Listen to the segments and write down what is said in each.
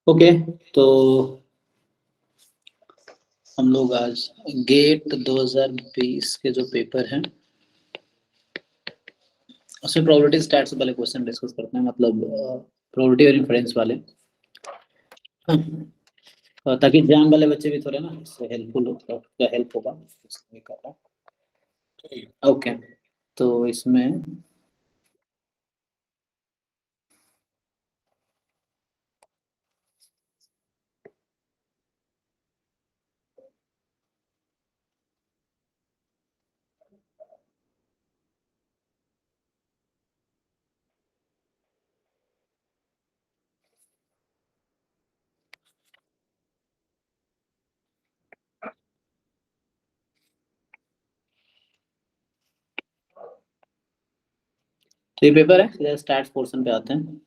Okay, तो हम लोग आज गेट 2020 के जो पेपर हैं उसमें प्रोबेबिलिटी स्टैट्स से पहले क्वेश्चन डिस्कस करते हैं, मतलब प्रोबेबिलिटी और इन्फ्रेंस वाले। ताकि एग्जाम वाले बच्चे भी थोड़े ना इससे हेल्पफुल हो, थोड़ा हेल्प होगा इसलिए कर रहा हूं। ओके, तो इसमें तो ये पेपर है, सीधा स्टैट्स पोर्शन पे आते हैं।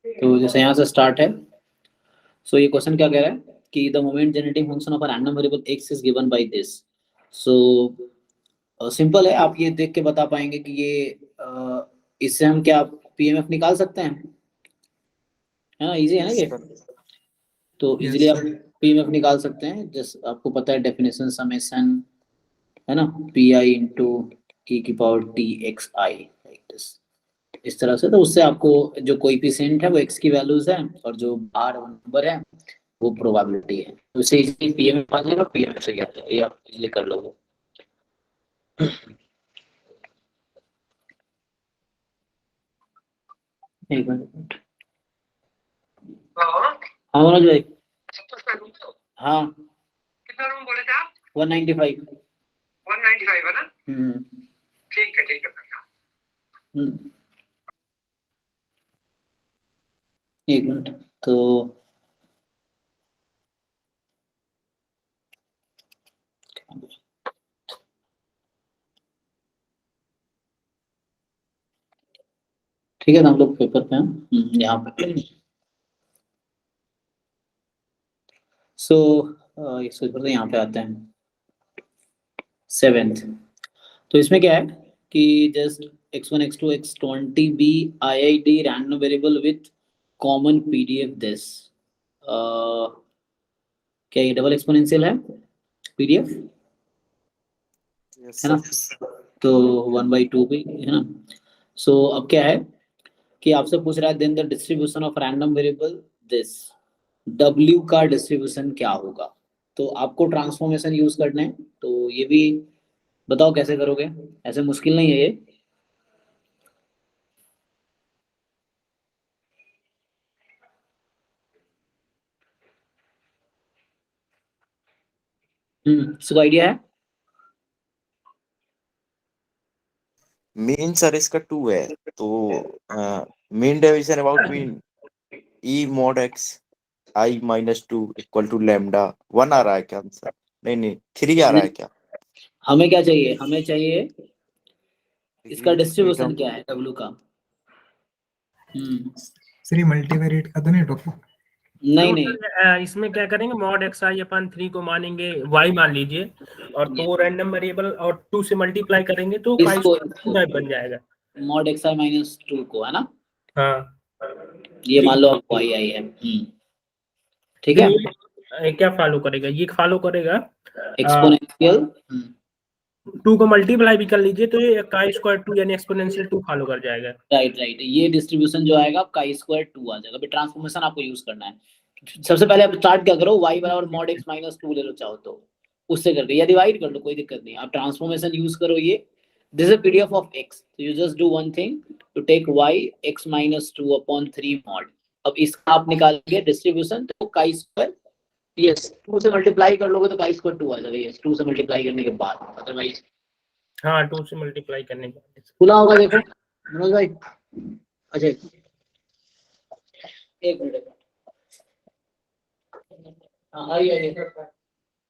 तो जैसे यहाँ से स्टार्ट है। सो ये क्वेश्चन क्या कह रहा है कि the moment generating function of a random variable x is given by this. So simple है, आप ये देख के बता पाएंगे कि ये इससे हम क्या पीएमएफ निकाल सकते हैं, है ना? इजी है ना यस ये। सर। तो इजीली आप पीएमएफ निकाल सकते हैं, जस्ट आपको पता है डेफिनेशन समेशन, है ना? पी आई इंटू ई की power T x I, like this. इस तरह से, तो उससे आपको जो कोएफिशिएंट है वो एक्स की वैल्यूज है और जो बाहर नंबर है वो प्रोबेबिलिटी है। तो इसे इजीली पीएमएफ आ जाएगा, पीएमएफ से क्या है ये आप इजीली कर लोगे। एक मिनट। हाँ मनोज भाई। हाँ, कितना रूम बोले थे आप? 195। 195 है ना? ठीक है एक मिनट। तो ठीक है, तो हम लोग पेपर पे हैं यहाँ पे। सो यहाँ पे आते हैं सेवेंथ। तो इसमें क्या है कि just x1 x2 x20 be IID random variable with common PDF this. क्या ये डबल एक्सपोनेंशियल है पीडीएफ, यस है ना? सर। तो 1/2 भी है ना। सो अब क्या है कि आपसे पूछ रहा है then the distribution of random variable this, W का डिस्ट्रीब्यूशन क्या होगा। तो आपको ट्रांसफॉर्मेशन यूज करना है, तो ये भी बताओ कैसे करोगे। ऐसे मुश्किल नहीं है ये। इसको आइडिया है? मीन सर इसका 2 है, तो mean division about mean E mod X I -2 equal to lambda 1 आ रहा है क्या आंसर? नहीं 3 आ रहा है क्या? हमें क्या चाहिए, हमें चाहिए इसका डिग्री डिस्ट्रीब्यूशन क्या है W का। श्री मल्टीवेरिएट का तो नहीं टॉपिक? नहीं इसमें क्या करेंगे, मॉड एक्स आई अपन 3 को मानेंगे y मान लीजिए, और तो रैंडम वेरिएबल और 2 से मल्टीप्लाई करेंगे तो इसको बन जाएगा। मॉड एक्स आई -2 को, है ना? हाँ, ये मान लो आपको आई आई है। ठीक तो है, ये क्या फॉलो करेगा, ये फॉलो करेगा एक्सपोनेंशियल 2 को मल्टीप्लाई भी कर लीजिए तो ये का स्क्वायर 2 यानी एक्सपोनेंशियल 2 फॉलो कर जाएगा। राइट, ये डिस्ट्रीब्यूशन जो आएगा आपका i² 2 आ जाएगा। अभी ट्रांसफॉर्मेशन आपको यूज करना है। सबसे पहले आप स्टार्ट क्या करो, y बराबर मॉड x -2 ले लो चाहो तो, उससे करके या डिवाइड कर लो, कोई दिक्कत नहीं। आप ट्रांसफॉर्मेशन यूज करो। ये this is PDF of x, तो you just do one thing, to take y x -2/3 mod. अब इसका आप निकालोगे डिस्ट्रीब्यूशन, तो chi², यस 2 से मल्टीप्लाई कर लोगे तो chi² 2 आ जाएगा। यस 2 से मल्टीप्लाई करने के बाद, अदरवाइज हाँ, 2 से मल्टीप्लाई करने के बाद खुला होगा। देखो मनोज भाई, अच्छा एक मिनट। हाँ आइए।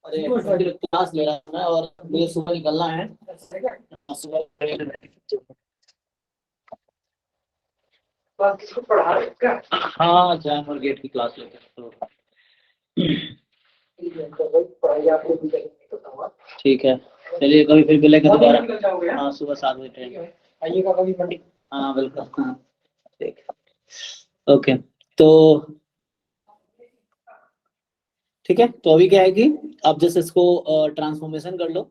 अरे क्लास ले रहा हूँ मैं और मुझे सुबह निकलना है। सुबह हाँ, जैम और गेट की क्लास लेते हैं तो ठीक है, चलिए कभी फिर मिलेंगे दोबारा। हाँ, सुबह 7 बजे ट्रेन। आइएगा कभी मंडी। हाँ बिल्कुल, हाँ ठीक। ओके, तो ठीक है, तो अभी क्या है कि अब जैसे इसको ट्रांसफॉर्मेशन कर लो,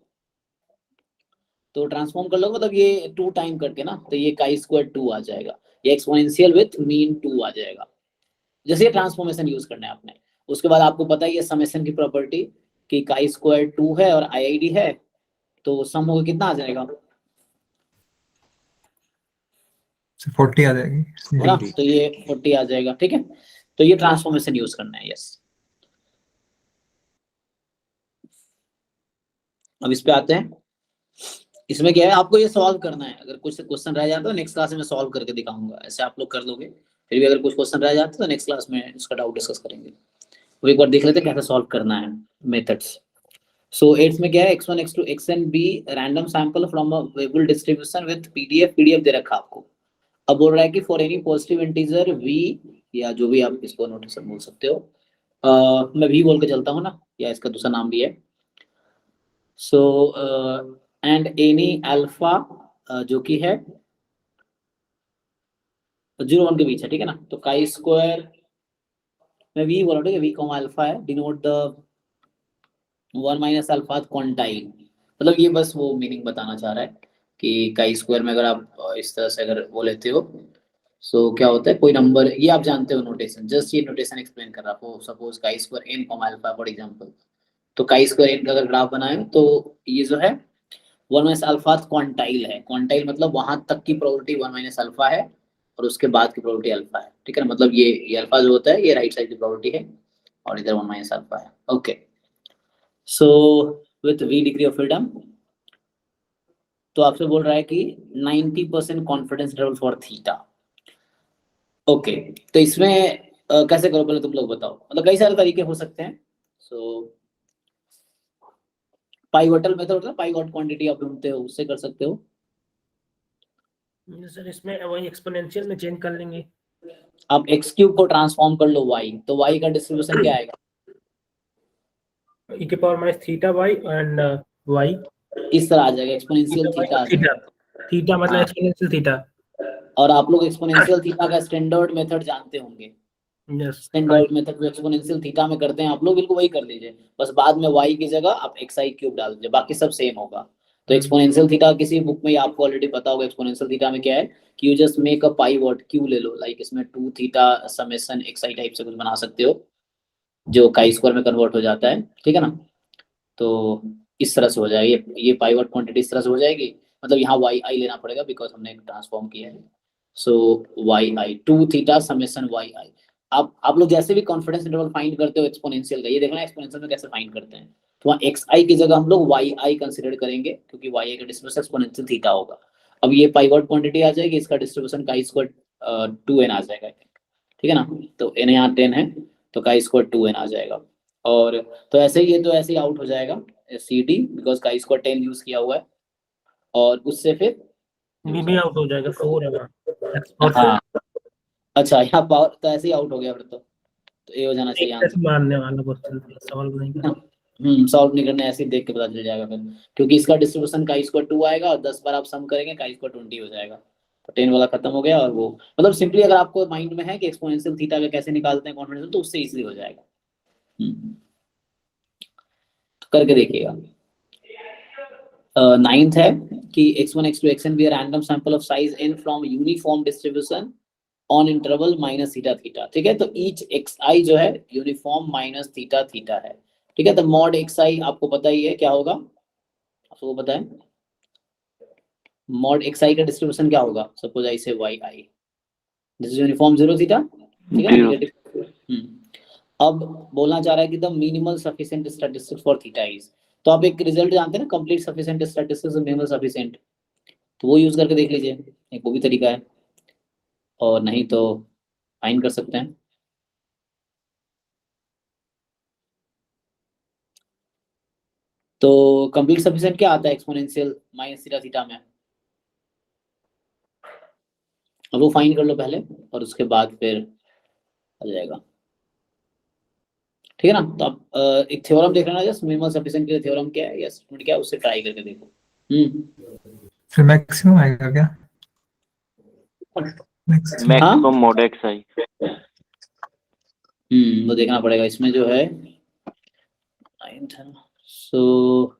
तो ट्रांसफॉर्म कर लो मतलब ये 2 टाइम करके ना, तो ये काई स्क्वायर 2 आ जाएगा, ये एक्सपोनेंशियल विथ मीन 2 आ जाएगा। जैसे ये ट्रांसफॉर्मेशन यूज करना है आपने, उसके बाद आपको पता ही है समेशन की प्रॉपर्टी कि काई स्क्वायर 2 है और आईआईडी है, तो सम होगा कितना आ जाएगा, 40 आ जाएगी। है ना, तो ये 40 आ जाएगा। ठीक है, तो ये ट्रांसफॉर्मेशन यूज करना है। यस, अब इस पे आते हैं। इसमें क्या है, आपको ये सॉल्व करना है, अगर कुछ क्वेश्चन रह जाता है नेक्स्ट क्लास में सॉल्व करके दिखाऊंगा, ऐसे आप लोग कर लोगे। फिर भी अगर कुछ क्वेश्चन रह जाता है तो नेक्स्ट क्लास में इसका डाउट डिस्कस करेंगे। वो एक बार देख लेते हैं कैसे सॉल्व करना है, मेथड्स। सो 8 में क्या है, x1 x2 xn b random sample from a variable distribution with PDF दे रखा आपको। अब बोल रहा है कि for any positive integer v, या जो भी आप इसको नोटेशन बोल सकते हो, मैं v बोल के चलता हूँ ना, या इसका दूसरा नाम भी है। सो एंड एनी अल्फा जो कि है 0 1 के बीच है, ठीक है ना, तो काई स्क्वायर मैं v बोल रहा हूँ, v कॉमा अल्फा है, denote the 1 minus alpha quantile. मतलब ये बस वो मीनिंग बताना चाह रहा है कि काई स्क्वायर में अगर आप इस तरह से अगर वो लेते हो, सो क्या होता है, कोई नंबर, ये आप जानते हो नोटेशन, जस्ट ये नोटेशन एक्सप्लेन कर रहा हूँ। Suppose chi square n comma alpha for example, तो काई स्क्वायर n का अगर ग्राफ बनाए तो ये जो है 1 माइनस अल्फा क्वांटाइल है। क्वांटाइल मतलब वहां तक की प्रोबेबिलिटी 1 माइनस अल्फा है और उसके बाद की प्रोबेबिलिटी अल्फा है। ठीक है ना, मतलब ये अल्फा जो होता है ये राइट साइड की प्रोबेबिलिटी है और इधर 1 माइनस अल्फा है। Okay, so with v degree of freedom, तो आपसे बोल रहा है कि 90% confidence interval for theta. Okay, तो इसमें कैसे करो पहले तुम लोग बताओ, मतलब कई सारे तरीके हो सकते हैं। सो पाइवोटल मेथड होता है, पाइवोट क्वांटिटी आप ढूंढते हो उससे कर सकते हो। सर इसमें वही एक्सपोनेंशियल में चेंज कर लेंगे। आप x क्यूब को ट्रांसफॉर्म कर लो y, तो y का डिस्ट्रीब्यूशन क्या आएगा, e के power minus theta y and y इस तरह आ जाएगा, एक्सपोनेंशियल थीटा आ थीटा, जाएगा। थीटा मतलब हाँ, एक्सपोनेंशियल थीटा। और आप लोग एक्सपोनेंशियल थीटा का स्टैंडर्ड मेथड जानते होंगे, यस, स्टैंडर्ड मेथड जो एक्सपोनेंशियल थीटा में करते हैं आप लोग, बिल्कुल वही कर लीजिए, बस बाद में y की जगह आप xi क्यूब डाल दीजिए, बाकी सब सेम होगा। तो एक्सपोनेंशियल थीटा किसी बुक में आपको ऑलरेडी पता होगा, एक्सपोनेंशियल थीटा में क्या है कि you just make a pi what Q ले लो, लाइक इसमें 2 थीटा समेशन xi टाइप से कुछ बना सकते हो जो काई स्क्वायर में कन्वर्ट हो जाता है। ठीक है ना, तो इस तरह से हो जाएगी ये पाइवट क्वांटिटी, इस तरह से हो जाएगी। मतलब यहाँ वाई आई लेना पड़ेगा बिकॉज हमने ट्रांसफॉर्म किया है। सो वाई आई 2 थीटा समेशन वाई आई। आप लोग जैसे भी कॉन्फिडेंस इंटरवल फाइंड करते हो एक्सपोनेंशियल का, ये देखना एक्सपोनेंशियल में कैसे फाइंड करते हैं, तो वहाँ एक्स आई की जगह हम लोग वाई आई कंसिडर करेंगे क्योंकि वाई आई का डिस्ट्रीब्यूशन एक्सपोनेंशियल थीटा होगा। अब ये पाइवट क्वांटिटी आ जाएगी, इसका डिस्ट्रीब्यूशन काई स्क्वायर 2n आ जाएगा। ठीक है ना, तो n यहाँ 10 है तो काई स्क्वायर 2n आ जाएगा। और तो ऐसे ही ये तो ऐसे ही आउट हो जाएगा C D, because chi square 10 use किया हुआ है, और उससे फिर भी आउट हो जाएगा, 4 है और हाँ, अच्छा यहाँ पावर तो ऐसे ही आउट हो गया फिर तो ये हो जाना चाहिए आंसर। मानने वाला क्वेश्चन सॉल्व नहीं करना। सॉल्व नहीं करना, ऐसे ही देख के पता चल जाएगा फिर, क्योंकि इसका डिस्ट्रीब्यूशन काई स्क्वायर 2 आएगा और 10 बार आप सम करेंगे काई स्क्वायर 20 हो जाएगा, तो 10 वाला खत्म हो गया। और वो मतलब सिंपली अगर आपको माइंड में है कि एक्सपोनेंशियल थीटा का कैसे निकालते हैं कॉन्फिडेंस, तो उससे इजीली हो जाएगा। तो करके देखिएगा। नाइन्थ है कि x1 x2 xn be a random sample of size n from uniform distribution on interval minus theta theta। ठीक है, तो each xi जो है यूनिफॉर्म माइनस थीटा थीटा है। ठीक है, तो मॉड xi आपको पता ही है क्या होगा, आपको पता है मॉड xi का डिस्ट्रीब्यूशन क्या होगा, सपोज आई से yi, this is uniform 0 theta. ठीक है ना, नेगेटिव। अब बोलना चाह रहा है कि the minimal sufficient statistics for theta is, तो आप एक रिजल्ट जानते हैं ना, कंप्लीट सफिशिएंट स्टैटिस्टिक्स और मिनिमल सफिशिएंट, तो वो यूज करके देख लीजिए, एक वो भी तरीका है, और नहीं तो फाइन कर सकते हैं। तो कंप्लीट सफिशिएंट क्या आता है एक्सपोनेंशियल माइनस थीटा थीटा में, अब वो फाइन कर लो पहले और उसके बाद फिर आ जाएगा। ठीक है ना। तो आप एक थ्योरम देख लेना, जस्ट मिनिमल सफिशिएंट के लिए थ्योरम क्या है या स्टेटमेंट क्या है, उससे ट्राई करके देखो। फिर मैक्सिमम आएगा क्या? मैक्सिमम हाँ मैक्सिमम मॉड एक्स आई। वो देखना पड़ेगा इसमें जो है 9 था। सो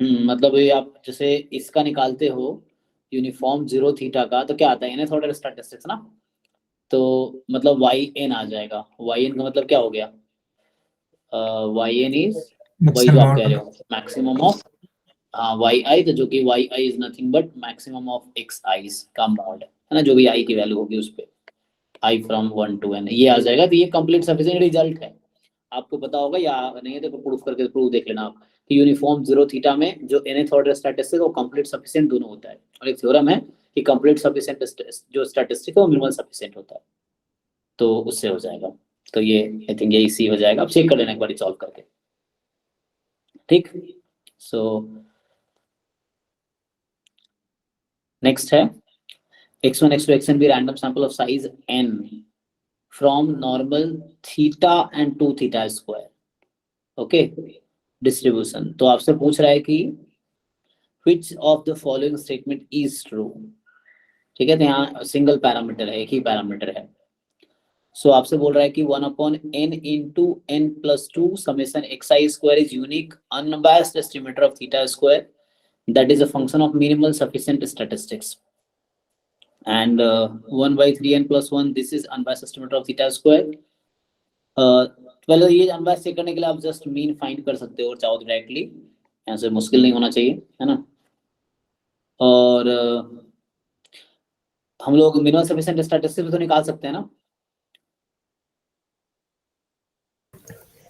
मतलब ये आप जैसे इसका निकालते हो यूनिफॉर्म जीरो थीटा का, तो क्या आता है इन्हें थोड़ा स्टैटिस्टिक्स ना, तो मतलब वाई एन आ जाएगा। वाई एन का मतलब क्या हो गया, वाई एन इज वही जो मैक्सिमम आप कह मॉड। रहे हो मैक्सिमम ऑफ वाई आई, तो जो कि Y I is nothing but maximum of X I's का मॉड है ना, जो भी आई की वैल्यू होगी उस पे आई फ्रॉम 1 to n ये आ जाएगा। तो ये कंप्लीट सफिशिएंट रिजल्ट है, आपको पता होगा या नहीं है तो प्रूफ करके प्रूफ देख लेना आप कि यूनिफॉर्म जीरो थीटा में जो nth ऑर्डर स्टैटिस्टिक है वो कंप्लीट सफिशिएंट दोनों होता है, और एक थ्योरम है कि कंप्लीट सफिशिएंट जो स्टैटिस्टिक है वो मिनिमल सफिशिएंट होता है, तो उससे हो जाएगा। तो ये आई थिंक ये इसी हो जाएगा, आप चेक कर लेना एक बार सॉल्व करके, ठीक। सो नेक्स्ट है x1 x2 xn be random sample of size n from normal theta and 2 theta square, okay distribution. तो आपसे पूछ रहा है कि which of the following statement is true, ठीक है। तो यहाँ सिंगल पैरामीटर है, एक ही पैरामीटर है। सो आपसे बोल रहा है कि 1/n into n plus 2 summation xi square is unique unbiased estimator of theta square that is a function of minimal sufficient statistics, and 1/3n plus 1 this is unbiased estimator of theta square। पहले ये unbiased check करने के लिए आप just mean find कर सकते हो और चाहो तो डायरेक्टली, यहाँ से मुश्किल नहीं होना चाहिए, है ना। और हम लोग मिनिमम सफिशिएंट स्टैटिस्टिक्स तो निकाल सकते हैं ना।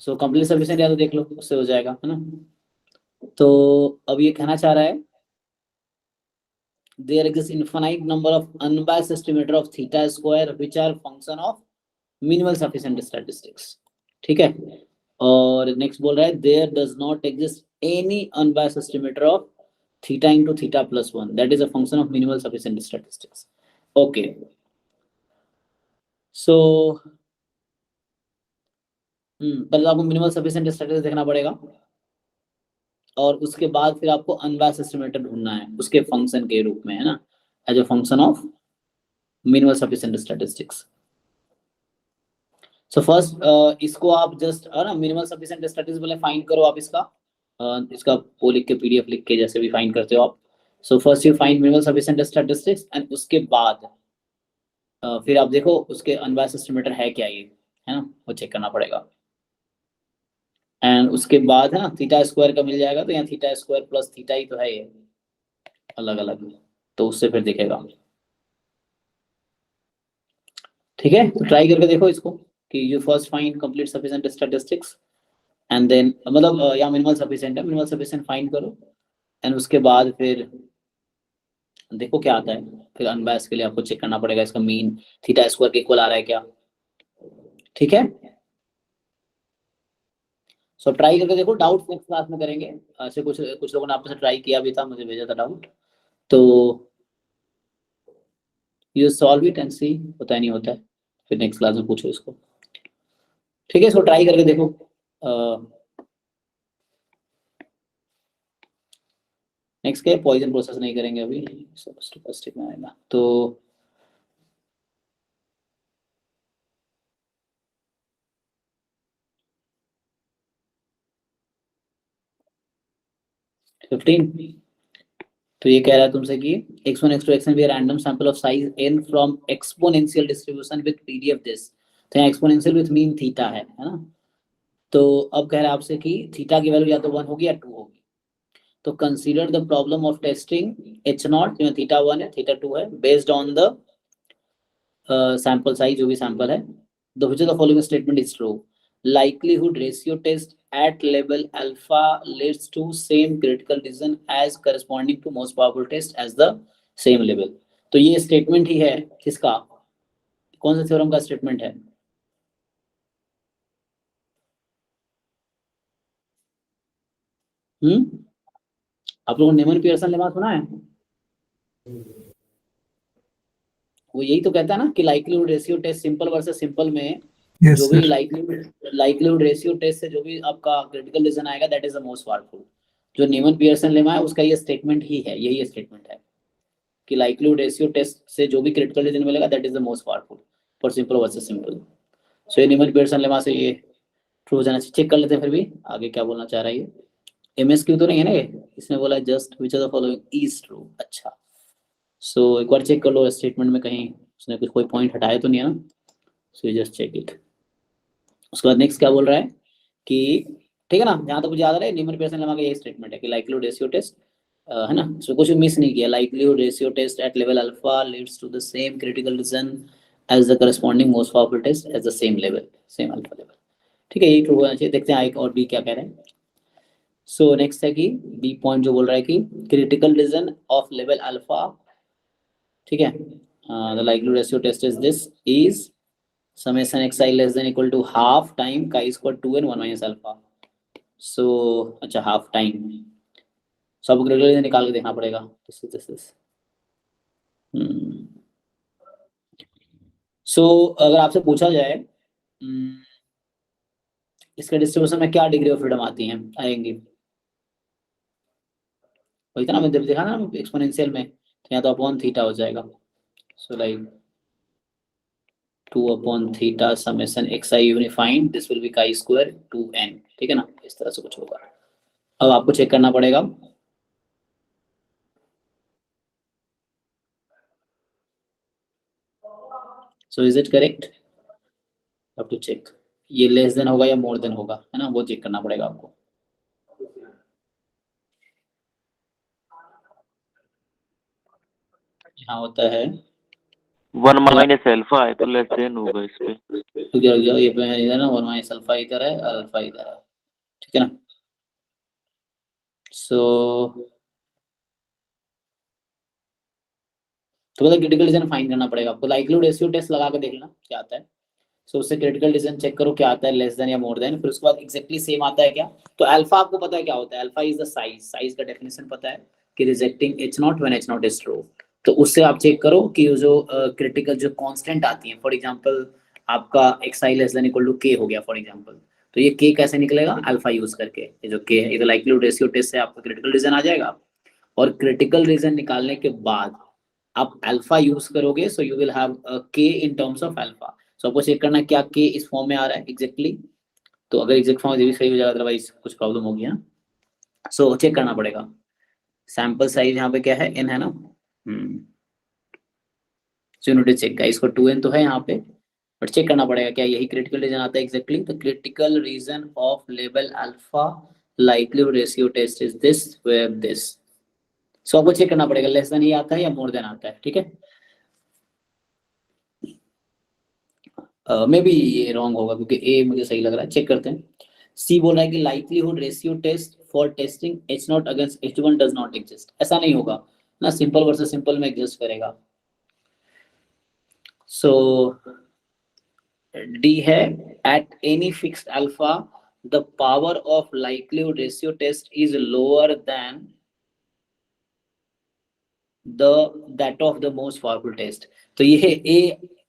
सो कंप्लीट सफिशिएंट या तो देख लो, उससे हो जाएगा, है ना। तो अब ये कहना चाह रहा है there exists infinite number of unbiased estimator of theta square which are function of minimal sufficient statistics, ठीक है। और नेक्स्ट बोल रहा है there does not exist any unbiased estimator of theta into theta plus 1 that is a function of minimal sufficient statistics, okay। सो पहले तो आपको minimal sufficient statistics देखना पड़ेगा, और उसके बाद फिर आपको अनबायस्ड एस्टिमेटर ढूंढना है उसके फंक्शन के रूप में, है ना, as a function of minimal sufficient statistics. So first इसको आप जस्ट है ना मिनिमल सफिशिएंट स्टैटिस्टिक्स पहले फाइंड करो आप इसका, इसका वो लिख के पीडीएफ लिख के जैसे भी फाइंड करते हो आप। So first you find minimal sufficient statistics and उसके बाद फिर आप देखो उसके अनबायस्ड एस्टिमेटर है क्या ये, है ना, वो चेक करना पड़ेगा। एंड उसके बाद है ना थीटा स्क्वायर का मिल जाएगा, तो यहाँ थीटा स्क्वायर प्लस थीटा ही तो है ये अलग अलग, तो उससे फिर दिखेगा, ठीक है। तो ट्राई करके देखो इसको कि you first find complete sufficient statistics and then मतलब या मिनिमल सफिशिएंट है, मिनिमल सफिशिएंट फाइंड करो एंड उसके बाद फिर देखो क्या आता है। फिर अनबायस के लिए आपको चेक करना पड़ेगा इसका मीन थीटा स्क्वायर के इक्वल आ रहा है क्या, ठीक है। सो ट्राई करके देखो, डाउट नेक्स्ट क्लास में करेंगे। ऐसे कुछ कुछ लोगों ने आपसे ट्राई किया भी था, मुझे भेजा था डाउट, तो यू सॉल्व इट एंड सी, होता नहीं होता है फिर नेक्स्ट क्लास में पूछो इसको, ठीक है। इसको ट्राई करके देखो। नेक्स्ट क्या है, पॉइजन प्रोसेस नहीं करेंगे अभी, स्टोकेस्टिक में आएगा। तो फिफ्टीन, तो ये कह रहा है तुमसे कि x1 x2 xn be a random sample of size n from exponential distribution with PDF this, तो यहाँ exponential with mean थीटा है ना। तो अब कह रहा है आपसे कि थीटा की वैल्यू या तो 1 होगी या 2 होगी, तो consider the problem of testing h0 में थीटा 1 है थीटा 2 है based on the sample size जो भी सैंपल है, the which of the following statement is true, likelihood ratio test at level alpha leads to same critical decision as corresponding to most powerful test as the same level। तो ये statement ही है किसका, कौन सा theorem का statement है, आप लोगों ने नेमन पियर्सन लेमा सुना है, वो यही तो कहता है ना कि likelihood ratio test simple versus simple में यस जो भी सर। लाइक्लीहुड रेशियो टेस्ट से जो भी आपका क्रिटिकल रीजन आएगा that is the most powerful. जो नीमन पियर्सन लेमा है उसका ये स्टेटमेंट ही है, यही स्टेटमेंट है कि लाइक्लीहुड रेशियो टेस्ट से जो भी क्रिटिकल रीजन मिलेगा that is the most powerful for simple versus simple. So ये नीमन पियर्सन लेमा से ये ट्रू हो जाना चाहिए। चेक कर लेते हैं फिर भी आगे क्या बोलना चाह रहा है ये। MSQ तो नहीं है ना ये, इसने बोला just which of the following is true. अच्छा सो एक बार चेक कर लो स्टेटमेंट में कहीं उसने कुछ कोई पॉइंट हटाया तो नहीं है ना। So just check it. उसके बाद नेक्स्ट क्या बोल रहा है कि ठीक है ना, जहां तक मुझे याद आ रहा है नीमन पियर्सन लेमा का यही स्टेटमेंट है कि लाइक्लीहुड रेशियो टेस्ट है ना, सो कुछ मिस नहीं किया। Likelihood ratio test at level alpha leads to the same critical region as the corresponding most powerful test at the same level, same alpha level. ठीक है, यही ट्रू होना चाहिए। देखते हैं आई और बी क्या कह रहे हैं। सो नेक्स्ट है कि बी पॉइंट जो बोल रहा है कि critical region of level alpha, ठीक है, the likelihood ratio test is this is summation xi less than equal to half time chi square 2n 1 minus alpha। so अच्छा हाफ टाइम सब क्रिटिकल निकाल के देखना पड़ेगा। सो अगर आपसे पूछा जाए इसके डिस्ट्रीब्यूशन में क्या डिग्री ऑफ फ्रीडम आती हैं, आएंगी वही था ना, मैंने देखा ना एक्सपोनेंशियल में, तो यहाँ तो अपॉन थीटा हो जाएगा। So like 2 upon theta summation xi unifying this will be chi square 2n, ठीक है ना, इस तरह से कुछ होगा। अब आपको चेक करना पड़ेगा सो इज इट करेक्ट, अब टू चेक ये लेस देन होगा या मोर देन होगा, है ना, वो चेक करना पड़ेगा आपको। यहाँ होता है 1 माइनस अल्फा है तो लेस देन होगा इस पे। इधर जाओ, ये पे इधर ना 1 माइनस अल्फा इधर है, अल्फा इधर है, ठीक है ना। सो तो मतलब क्रिटिकल रीजन फाइंड करना पड़ेगा आपको। लाइक्लीहुड रेशियो टेस्ट लगा के देखना क्या आता है। सो उससे क्रिटिकल रीजन चेक करो क्या आता है, लेस देन या मोर देन, फिर उसके बाद एग्जैक्टली सेम आता है क्या। तो अल्फा आपको पता है क्या होता है, alpha is the size, size का डेफिनेशन पता है कि rejecting H0 when H0 is true. तो उससे आप चेक करो कि जो क्रिटिकल जो कांस्टेंट आती है, फॉर एग्जांपल आपका xi less than equal to k हो गया फॉर एग्जांपल, तो ये k कैसे निकलेगा, अल्फा यूज करके। ये जो k है ये तो लाइक्लीहुड रेशियो टेस्ट से आपका क्रिटिकल रीजन आ जाएगा, और क्रिटिकल रीजन निकालने के बाद आप अल्फा यूज करोगे, so you will have k in terms of alpha. So आपको चेक करना क्या k इस फॉर्म में आ रहा है एग्जैक्टली, तो अगर एग्जैक्ट फॉर्म भी सही हो जाएगा, अदरवाइज कुछ प्रॉब्लम होगी ना। सो चेक करना पड़ेगा। सैंपल साइज यहाँ पे क्या है, n है ना, सो यूनिट चेक का इसको 2n तो है यहाँ पे, बट चेक करना पड़ेगा क्या यही क्रिटिकल रीजन आता है एग्जैक्टली। तो critical region of level alpha likelihood ratio test is this where this. So आपको चेक करना पड़ेगा लेस देन ही आता है या मोर देन आता है, ठीक है। मे बी ये रॉन्ग होगा क्योंकि ए मुझे सही लग रहा है, चेक करते हैं। सी बोल रहा है कि likelihood ratio test for testing H0 against H1 does not exist. ऐसा नहीं होगा ना, सिंपल वर्सेस सिंपल में एग्जिस्ट करेगा। सो डी है at any fixed alpha the power of likelihood ratio test is lower than the that of the most powerful test. तो ये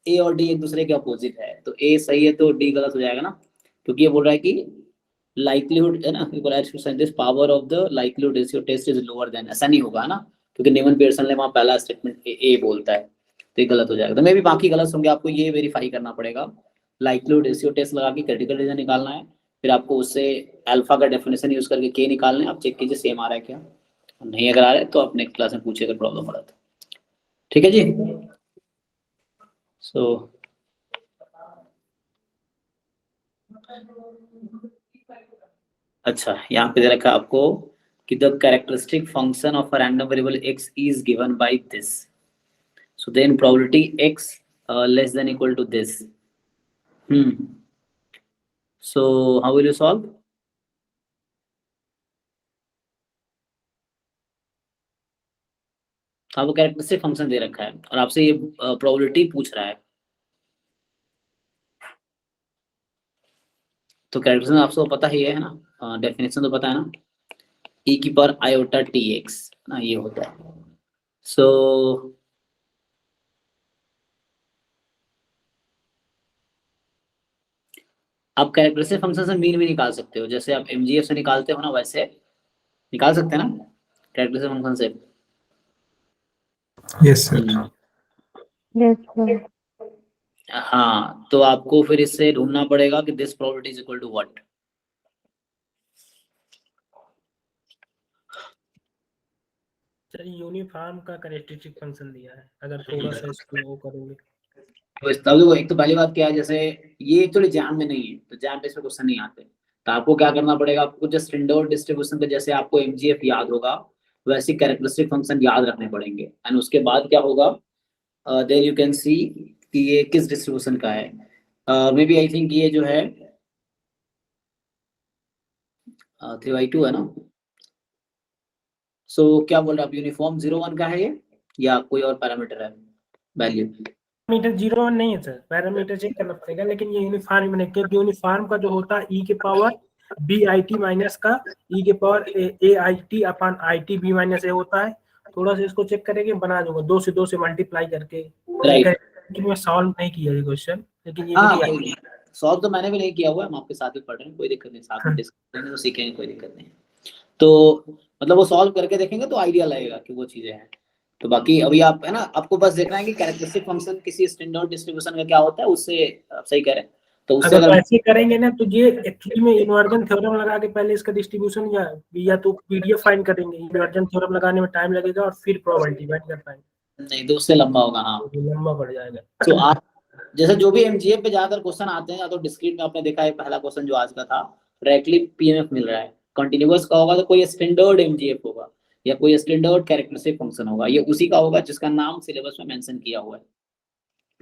ए और डी एक दूसरे के अपोजिट है, तो ए सही है तो डी गलत हो जाएगा ना, क्योंकि ये बोल रहा है कि लाइक्लीहुड है ना, this power of the likelihood ratio test is lower than, ऐसा नहीं होगा ना, क्योंकि नीमन पियर्सन ने वहां पहला स्टेटमेंट ए बोलता है, तो ये गलत हो जाएगा। तो मे भी बाकी गलत होंगे, आपको ये वेरीफाई करना पड़ेगा। लाइक्लीहुड रेशियो टेस्ट लगा के क्रिटिकल रीजन निकालना है, फिर आपको उससे अल्फा का डेफिनेशन यूज करके के निकालना है। आप चेक कीजिए सेम आ रहा है क्या, नहीं अगर आ रहा है तो आप नेक्स्ट क्लास में पूछिए अगर प्रॉब्लम हो रहा है तो, ठीक है जी। सो अच्छा यहाँ पे दे रखा आपको कि the characteristic function of a random variable x is given by this, so then probability x less than equal to this. So how will you solve. आपको कैरेक्टरिस्टिक फंक्शन दे रखा है और आपसे ये प्रोबेबिलिटी पूछ रहा है, तो कैरेक्टरिस्टिक आपको पता ही है ना, डेफिनेशन तो पता है ना, e की पावर आयोटा tx ना, ये होता है सो आप कैरेक्टरिस्टिक फंक्शन से मीन भी निकाल सकते हो, जैसे आप एमजीएफ से निकालते हो ना, वैसे निकाल सकते हैं ना कैरेक्टरिस्टिक फंक्शन से। Yes sir. Yes sir. हाँ, तो आपको फिर इससे ढूंढना पड़ेगा कि this probability is equal to what. Sir uniform का कैरेक्टरिस्टिक फंक्शन दिया है, अगर थोड़ा सा इसको वो करोगे। तो इस तब एक तो पहली बात क्या है, जैसे ये एक्चुअली जैम में नहीं है, तो जैम पे इसमें क्वेश्चन नहीं आते, तो आपको क्या करना पड़ेगा, आपको जस्ट स्टैंडर्ड डिस्ट्रीब्यूशन का जैसे आपको एमजीएफ याद होगा वैसे कैरेक्टरिस्टिक फंक्शन याद रखने पड़ेंगे। एंड उसके बाद क्या होगा, देन यू कैन सी कि ये किस डिस्ट्रीब्यूशन का है। मे बी आई थिंक ये जो है 3/2 है ना। सो क्या बोल रहे हैं आप, यूनिफॉर्म 0 1 का है ये या कोई और पैरामीटर है वैल्यू? पैरामीटर 0 1 नहीं है सर, पैरामीटर चेक करना पड़ेगा, लेकिन ये यूनिफॉर्म में क्योंकि यूनिफॉर्म का जो होता है ई के power b i t minus का ई के power a i t upon i t b minus a होता है। थोड़ा सा इसको चेक करेंगे, बना दूंगा 2 से मल्टीप्लाई करके। राइट। लेकिन मैं सॉल्व नहीं किया ये क्वेश्चन, लेकिन ये हाँ, भी सॉल्व तो मैंने भी नहीं किया हुआ है, हम आपके साथ ही पढ़ रहे हैं, कोई दिक्कत नहीं, साथ में डिस्कस करेंगे तो सीखेंगे, कोई दिक्कत नहीं। तो मतलब वो सॉल्व करके देखेंगे तो आइडिया लगेगा कि वो चीजें हैं। तो बाकी अभी आप है ना, आपको बस देखना है कि कैरेक्टरिस्टिक फंक्शन किसी स्टैंडर्ड डिस्ट्रीब्यूशन का क्या होता है, उससे आप सही कह रहे हैं। तो उससे अगर अगर ऐसे करेंगे ना तो ये एक्चुअली में इन्वर्जन थ्योरम लगा के पहले इसका डिस्ट्रीब्यूशन या तो पीडीएफ फाइंड करेंगे, इन्वर्जन थ्योरम लगाने में टाइम लगेगा और फिर प्रोबेबिलिटी फाइंड कर पाएंगे, नहीं तो उससे लंबा होगा। हाँ, तो लंबा पड़ जाएगा। तो आप जैसे जो भी एमजीएफ पे ज्यादातर क्वेश्चन आते हैं, या तो डिस्क्रीट में आपने देखा है पहला क्वेश्चन जो आज का था डायरेक्टली पीएमएफ मिल रहा है, कंटिन्यूअस का होगा तो कोई स्टैंडर्ड एमजीएफ होगा या कोई स्टैंडर्ड कैरेक्टरिस्टिक फंक्शन होगा, ये उसी का होगा जिसका नाम सिलेबस में मेंशन किया हुआ है।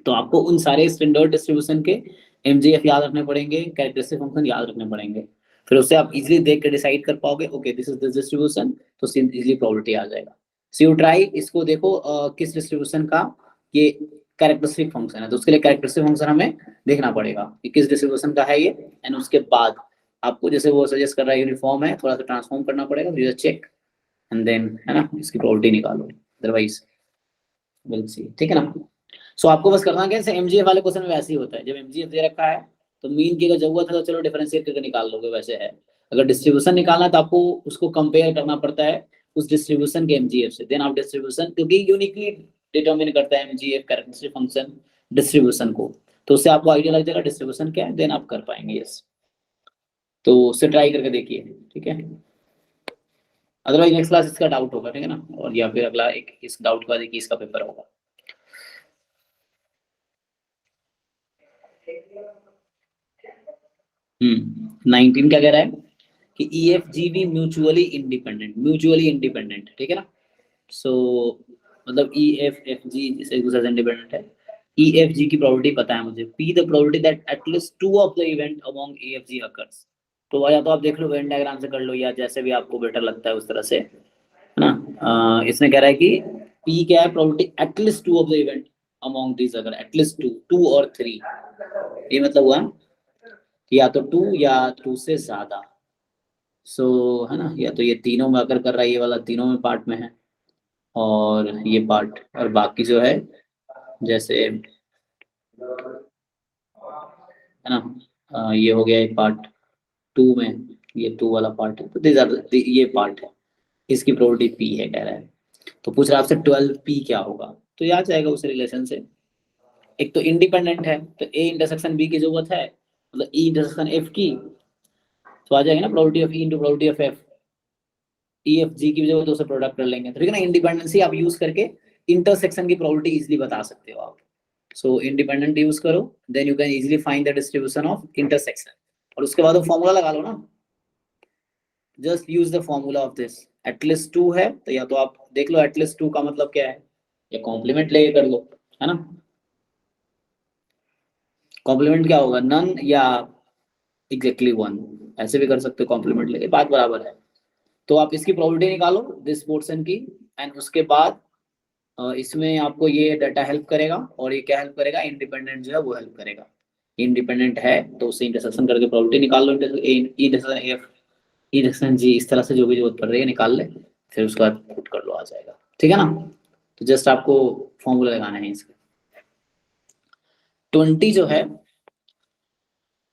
तो आपको उन सारे स्टैंडर्ड डिस्ट्रीब्यूशन के एमजीएफ याद रखने पड़ेंगे, कैरेक्टरिस्टिक फंक्शन याद रखने पड़ेंगे, फिर उससे आप इजीली देख के डिसाइड कर पाओगे okay this is this distribution, तो इजीली प्रोबेबिलिटी आ जाएगा। सो यू ट्राई इसको देखो किस डिस्ट्रीब्यूशन का ये कैरेक्टरिस्टिक फंक्शन है, तो उसके लिए कैरेक्टरिस्टिक फंक्शन हमें देखना पड़ेगा कि किस डिस्ट्रीब्यूशन का है ये। एंड उसके बाद आपको जैसे वो सजेस्ट कर रहा है यूनिफॉर्म है, थोड़ा सा ट्रांसफॉर्म करना पड़ेगा, you just check and then है ना इसकी प्रोबेबिलिटी निकालो, अदरवाइज विल सी। ठीक है ना। सो आपको बस करना क्या है, एमजीएफ वाले क्वेश्चन में वैसे ही होता है, जब एमजीएफ दे रखा है तो मीन की अगर जरूरत है तो चलो डिफरेंशिएट करके निकाल लोगे, वैसे है। अगर डिस्ट्रीब्यूशन निकालना है तो आपको उसको कंपेयर करना पड़ता है उस डिस्ट्रीब्यूशन के एमजीएफ से, देन आप डिस्ट्रीब्यूशन, क्योंकि यूनिकली डिटरमिन करता है एमजीएफ कैरेक्टरिस्टिक फंक्शन डिस्ट्रीब्यूशन को, तो उससे आपको आइडिया लग जाएगा डिस्ट्रीब्यूशन क्या है, देन आप कर पाएंगे। यस, तो उससे ट्राई करके देखिए, ठीक है। अदरवाइज नेक्स्ट क्लास इसका डाउट होगा, ठीक है ना, और या फिर अगला एक इस डाउट के बाद एक इसका पेपर होगा। हम्म, 19 क्या कह रहा है कि E F G B mutually independent, ठीक है ना। सो मतलब ई एफ एफ जी एक दूसरे से इंडिपेंडेंट है। ई एफ जी की प्रोबेबिलिटी पता है मुझे, P the probability that at least 2 of the event among A F G occurs. तो या तो आप देख लो वेन डायग्राम से कर लो, या जैसे भी आपको बेटर लगता है उस तरह से, है ना। इसने कह रहा है कि पी क्या है, probability at least 2 of the event among this, अगर एटलीस्ट 2 और 3, ये मतलब हुआ या तो 2 या 2 से ज्यादा। सो है ना, या तो ये तीनों में अगर कर रहा है, ये वाला तीनों में पार्ट में है और ये पार्ट, और बाकी जो है जैसे है ना, ये हो गया एक पार्ट 2 में, ये 2 वाला पार्ट है, तो ये पार्ट है, इसकी प्रोबेबिलिटी पी है कह रहा है। तो पूछ रहा है आपसे 12 पी क्या होगा, तो याद जाएगा उस रिलेशन से। एक तो इंडिपेंडेंट है तो ए इंटरसेक्शन बी की जरूरत है, मतलब ई इंटरसेक्शन एफ की, तो आ जाएगा ना probability of E into probability of F. E F G की भी जरूरत है, उससे प्रोडक्ट कर लेंगे, ठीक है ना। इंडिपेंडेंसी आप यूज करके इंटरसेक्शन की प्रोबेबिलिटी इजीली बता सकते हो आप। सो इंडिपेंडेंट यूज करो, then you can easily find the distribution of intersection, और उसके बाद वो फॉर्मूला लगा लो ना, just use the formula of this. At least 2 है तो या तो आप देख लो एटलीस्ट 2 का मतलब क्या है, या कॉम्प्लीमेंट लेके कर लो, है ना। कॉम्प्लीमेंट क्या होगा, नन या एग्जैक्टली 1, ऐसे भी कर सकते हो कॉम्प्लीमेंट लेके, बात बराबर है। तो आप इसकी प्रोबेबिलिटी निकालो दिस पोर्शन की, एंड उसके बाद इसमें आपको ये डाटा हेल्प करेगा, और ये क्या हेल्प करेगा, इंडिपेंडेंट जो है वो हेल्प करेगा। इंडिपेंडेंट है तो उससे इंटरसेक्शन करके प्रोबेबिलिटी निकाल लो, इंटरसेक्शन एफ इंटरसेक्शन जी, इस तरह से जो भी जरूरत पड़ रही है निकाल ले, फिर उसके बाद पुट कर लो, आ जाएगा, ठीक है ना। तो जस्ट आपको फॉर्मूला लगाना है इसका। 20 जो है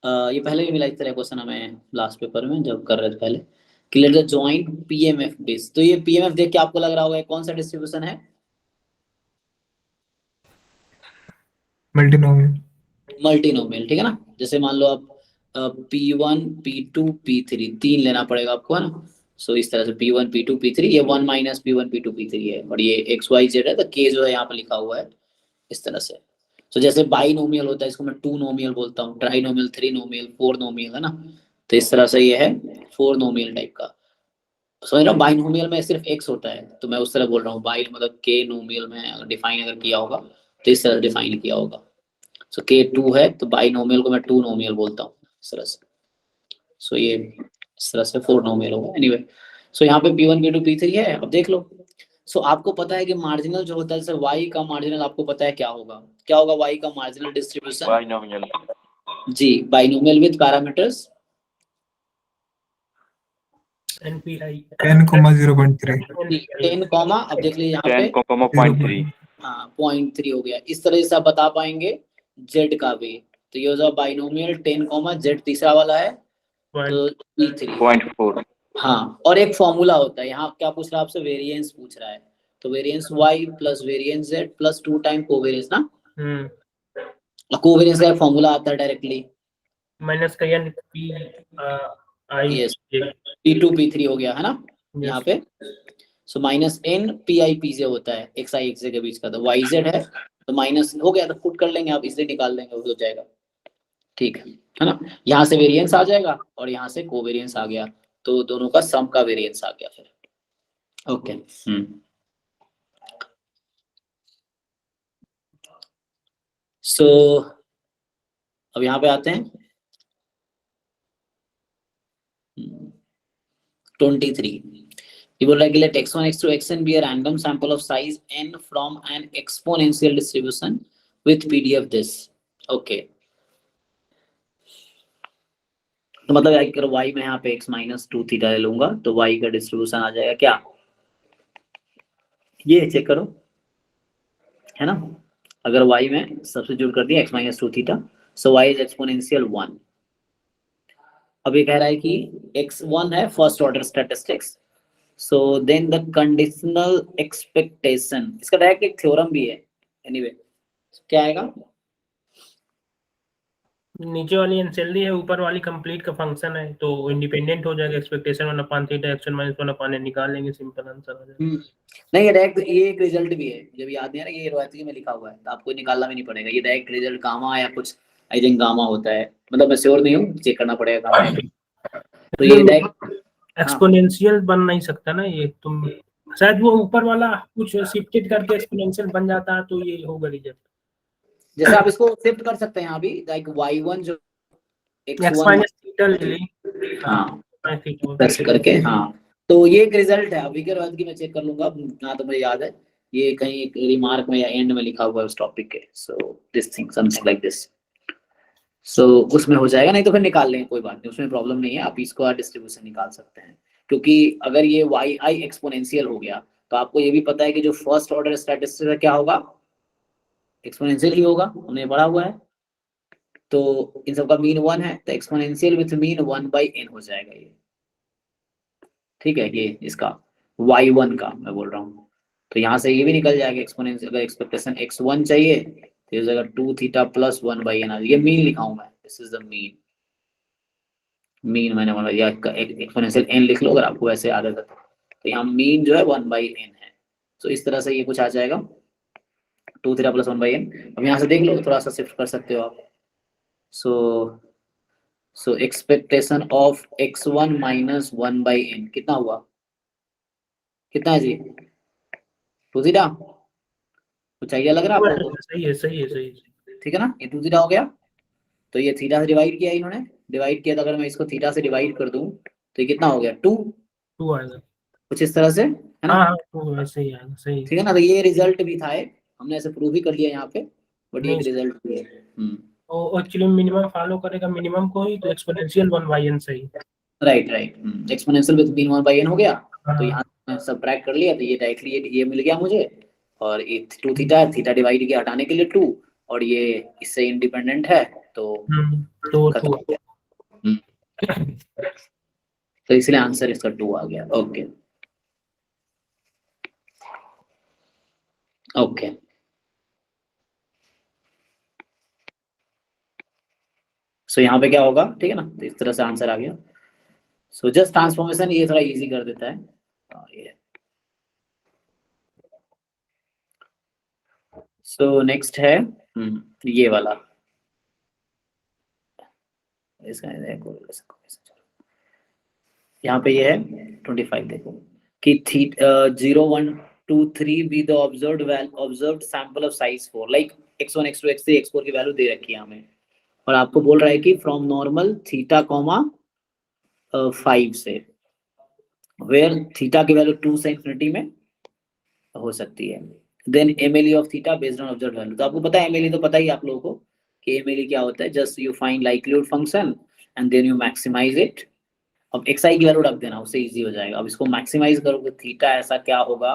ये पहले भी मिला इस तरह क्वेश्चन हमें लास्ट पेपर में जब कर रहे थे पहले कि let the joint PMF base. तो ये पीएमएफ देख के आपको लग रहा होगा कौन सा डिस्ट्रीब्यूशन है? मल्टीनोमियल। मल्टीनोमियल, ठीक है ना। जैसे मान लो आप P1 P2 P3 तीन लेना पड़ेगा आपको, है ना। सो इस तरह से P1 P2 P3, ये 1 माइनस P1 P2 P3 है, और ये XYZ है, तो K जो है यहाँ पर लिखा हुआ है इस तरह से। तो जैसे बाइनोमियल होता है, इसको मैं 2 नोमियल बोलता हूँ, ट्राइनोमियल, 3 नोमियल, 4 नोमियल, है ना। तो इस तरह से ये है 4 नोमियल टाइप का। समझ रहा हूँ, बाइनोमियल में सिर्फ x होता है, तो मैं उस तरह बोल रहा हूँ। बाइन मतलब K नोमियल में डिफाइन अगर किया होगा तो इस तरह डिफाइन किया होगा। सो K 2 है, तो बाइनोमियल को मैं 2 नोमियल बोलता हूँ इस तरह से। सो ये इस तरह से 4 नोमियल होगा। एनीवे, सो यहाँ पे P1 P2 P3 है। अब देख लो, सो आपको पता है कि मार्जिनल जो होता है, जैसे y का मार्जिनल आपको पता है क्या होगा? क्या होगा y का मार्जिनल डिस्ट्रीब्यूशन? बाइनोमियल। जी, binomial with parameters NPI 10,0.3। 10 comma, अब देख लीजिए यहाँ पे 10,0.3। हाँ 0.3 हो गया। इस तरह से आप बता पाएंगे z का भी। तो ये हो जाएगा बाइनोमियल 10 कॉमा z तीसरा वाला है तो P3 0.4। हाँ, और एक फॉर्मूला होता है यहाँ। क्या पूछ रहा है आपसे? वेरिएंस पूछ रहा है। तो variance y plus variance z plus 2 time covariance ना। कोवेरिएंस का फॉर्मूला आता है डायरेक्टली माइनस का n p i yes, P2 P3 हो गया, है ना यहाँ पे। So minus n PI PJ होता है xi xj के बीच का, तो yz है तो माइनस हो गया, तो पुट कर लेंगे आप, इसलिए निकाल लेंगे, हो जाएगा, ठीक है ना। यहाँ से वेरिएंस आ जाएगा और यहाँ से कोवेरिएंस आ गया, तो दोनों का सम का वेरिएंस आ गया फिर। ओके सो अब यहाँ पे आते हैं 23। ये बोल रहा है कि let x1 x2 xn be a random sample of size n from an exponential distribution with PDF this। Okay, तो मतलब अगर y में यहाँ पे x माइनस 2 थीटा ले लूंगा तो y का डिस्ट्रीब्यूशन आ जाएगा क्या? ये चेक करो, है ना। अगर y में सब्स्टिट्यूट कर दिया x minus 2 theta, so y is exponential 1। अब ये कह रहा है कि x1 है first order statistics, so then the conditional expectation, इसका डायरेक्ट एक थ्योरम भी है। एनीवे क्या आएगा? नीचे वाली एनसेल्डी है, ऊपर वाली कंप्लीट का फंक्शन है, तो इंडिपेंडेंट हो जाएगा। Expectation 1 upon theta action minus 1 upon n निकाल लेंगे, सिंपल आंसर आ जाएगा। नहीं, ये डायरेक्ट ये एक रिजल्ट भी है, जब याद नहीं आ रहा, ये रोहित में लिखा हुआ है, तो आपको निकालना भी नहीं पड़ेगा। ये डायरेक्ट रिजल्ट गामा या कुछ, आई थिंक गामा होता है, मतलब मैं श्योर नहीं हूँ, चेक करना पड़ेगा गामा है। तो ये डायरेक्ट एक्सपोनेंशियल बन नहीं सकता ना ये, तुम शायद वो ऊपर वाला कुछ शिफ्टेड करके एक्सपोनेंशियल बन जाता है, तो ये होगा रिजल्ट। जैसे आप इसको शिफ्ट कर सकते हैं यहाँ भी, लाइक y1 जो x माइनस थीटा ले ली, हाँ थीटा प्लस करके, हाँ तो ये एक रिजल्ट है। अभी के बाद की मैं चेक कर लूंगा, ना तो मुझे याद है, ये कहीं एक रिमार्क में या एंड में लिखा हुआ है उस टॉपिक के। So this thing something like this, so उसमें हो जाएगा, नहीं तो फिर निकाल लेंगे, कोई बात नहीं, उसमें प्रॉब्लम नहीं है। आप इसको डिस्ट्रीब्यूशन निकाल सकते हैं, क्योंकि अगर ये yi एक्सपोनेंशियल हो गया तो आपको ये भी पता है कि जो फर्स्ट ऑर्डर स्टैटिस्टिक्स है क्या होगा? एक्सपोनेंशियल ही होगा, हमने पढ़ा हुआ है। तो इन सबका मीन 1 है, तो एक्सपोनेंशियल विथ मीन 1/n हो जाएगा ये, ठीक है। ये इसका y1 का मैं बोल रहा हूँ, तो यहाँ से ये भी निकल जाएगा एक्सपोनेंशियल। अगर एक्सपेक्टेशन x1 चाहिए तो इस जगह 2 थीटा प्लस 1/n, ये मीन लिखा हूँ मैं, this is the mean. Mean मैंने बोला, या एक्सपोनेंशियल n लिख लो अगर आपको वैसे आदत है, तो यहाँ मीन जो है 1/n है। तो इस तरह से ये कुछ आ जाएगा 2 थीटा प्लस 1/n। अब यहाँ से देख लो, थोड़ा सा शिफ्ट कर सकते हो आप। So expectation of x1 minus 1/n कितना हुआ? कितना है जी? 2 थीटा कुछ आइडिया लग रहा है आपको? सही है, सही है, सही है, ठीक है ना, ये 2 थीटा हो गया। तो ये थीटा से डिवाइड किया इन्होंने, डिवाइड किया, तो अगर मैं इसको थीटा से डिवाइड कर दूं तो ये कितना हो गया? 2 आएगा। कुछ इस तरह से, है ना। हाँ 2 ऐसे ही आएगा, सही। ठीक है ना, तो ये रिजल्ट भी था एक, हमने ऐसे प्रूव ही कर लिया यहाँ पे, बट ये नहीं, रिजल्ट भी है। और एक्चुअली मिनिमम फॉलो करेगा मिनिमम को ही, तो एक्सपोनेंशियल 1/n सही। Right right, exponential with mean 1/n हो गया। हाँ। तो यहाँ सबट्रैक्ट कर लिया, तो ये डायरेक्टली ये मिल गया मुझे, और ये 2 थीटा है, थीटा डिवाइड किया हटाने के लिए 2, और ये इससे इंडिपेंडेंट है तो तो खत्म हो गया। तो इसलिए आंसर इसका 2 आ गया। ओके ओके सो यहाँ पे क्या होगा, ठीक है ना, तो इस तरह से आंसर आ गया। सो जस्ट ट्रांसफॉर्मेशन ये थोड़ा इजी कर देता है। ये सो नेक्स्ट है ये वाला, इसका यहाँ पे ये है 25, देखो कि 0 1 2 3 be the observed sample of size 4, like x1 x2 x3 x4 की वैल्यू दे रखी है हमें, और आपको बोल रहा है कि फ्रॉम नॉर्मल थीटा कॉमा 5 से, वेयर थीटा की वैल्यू 2 से इंफिनिटी में हो सकती है, then MLE of theta based on observed value. तो आपको पता है एमएलई, तो पता ही आप लोगों को कि एमएलई क्या होता है, just you find likelihood function and then you maximize it. अब xi की वैल्यू रख देना, उससे इजी हो जाएगा। अब इसको मैक्सिमाइज करोगे थीटा ऐसा क्या होगा,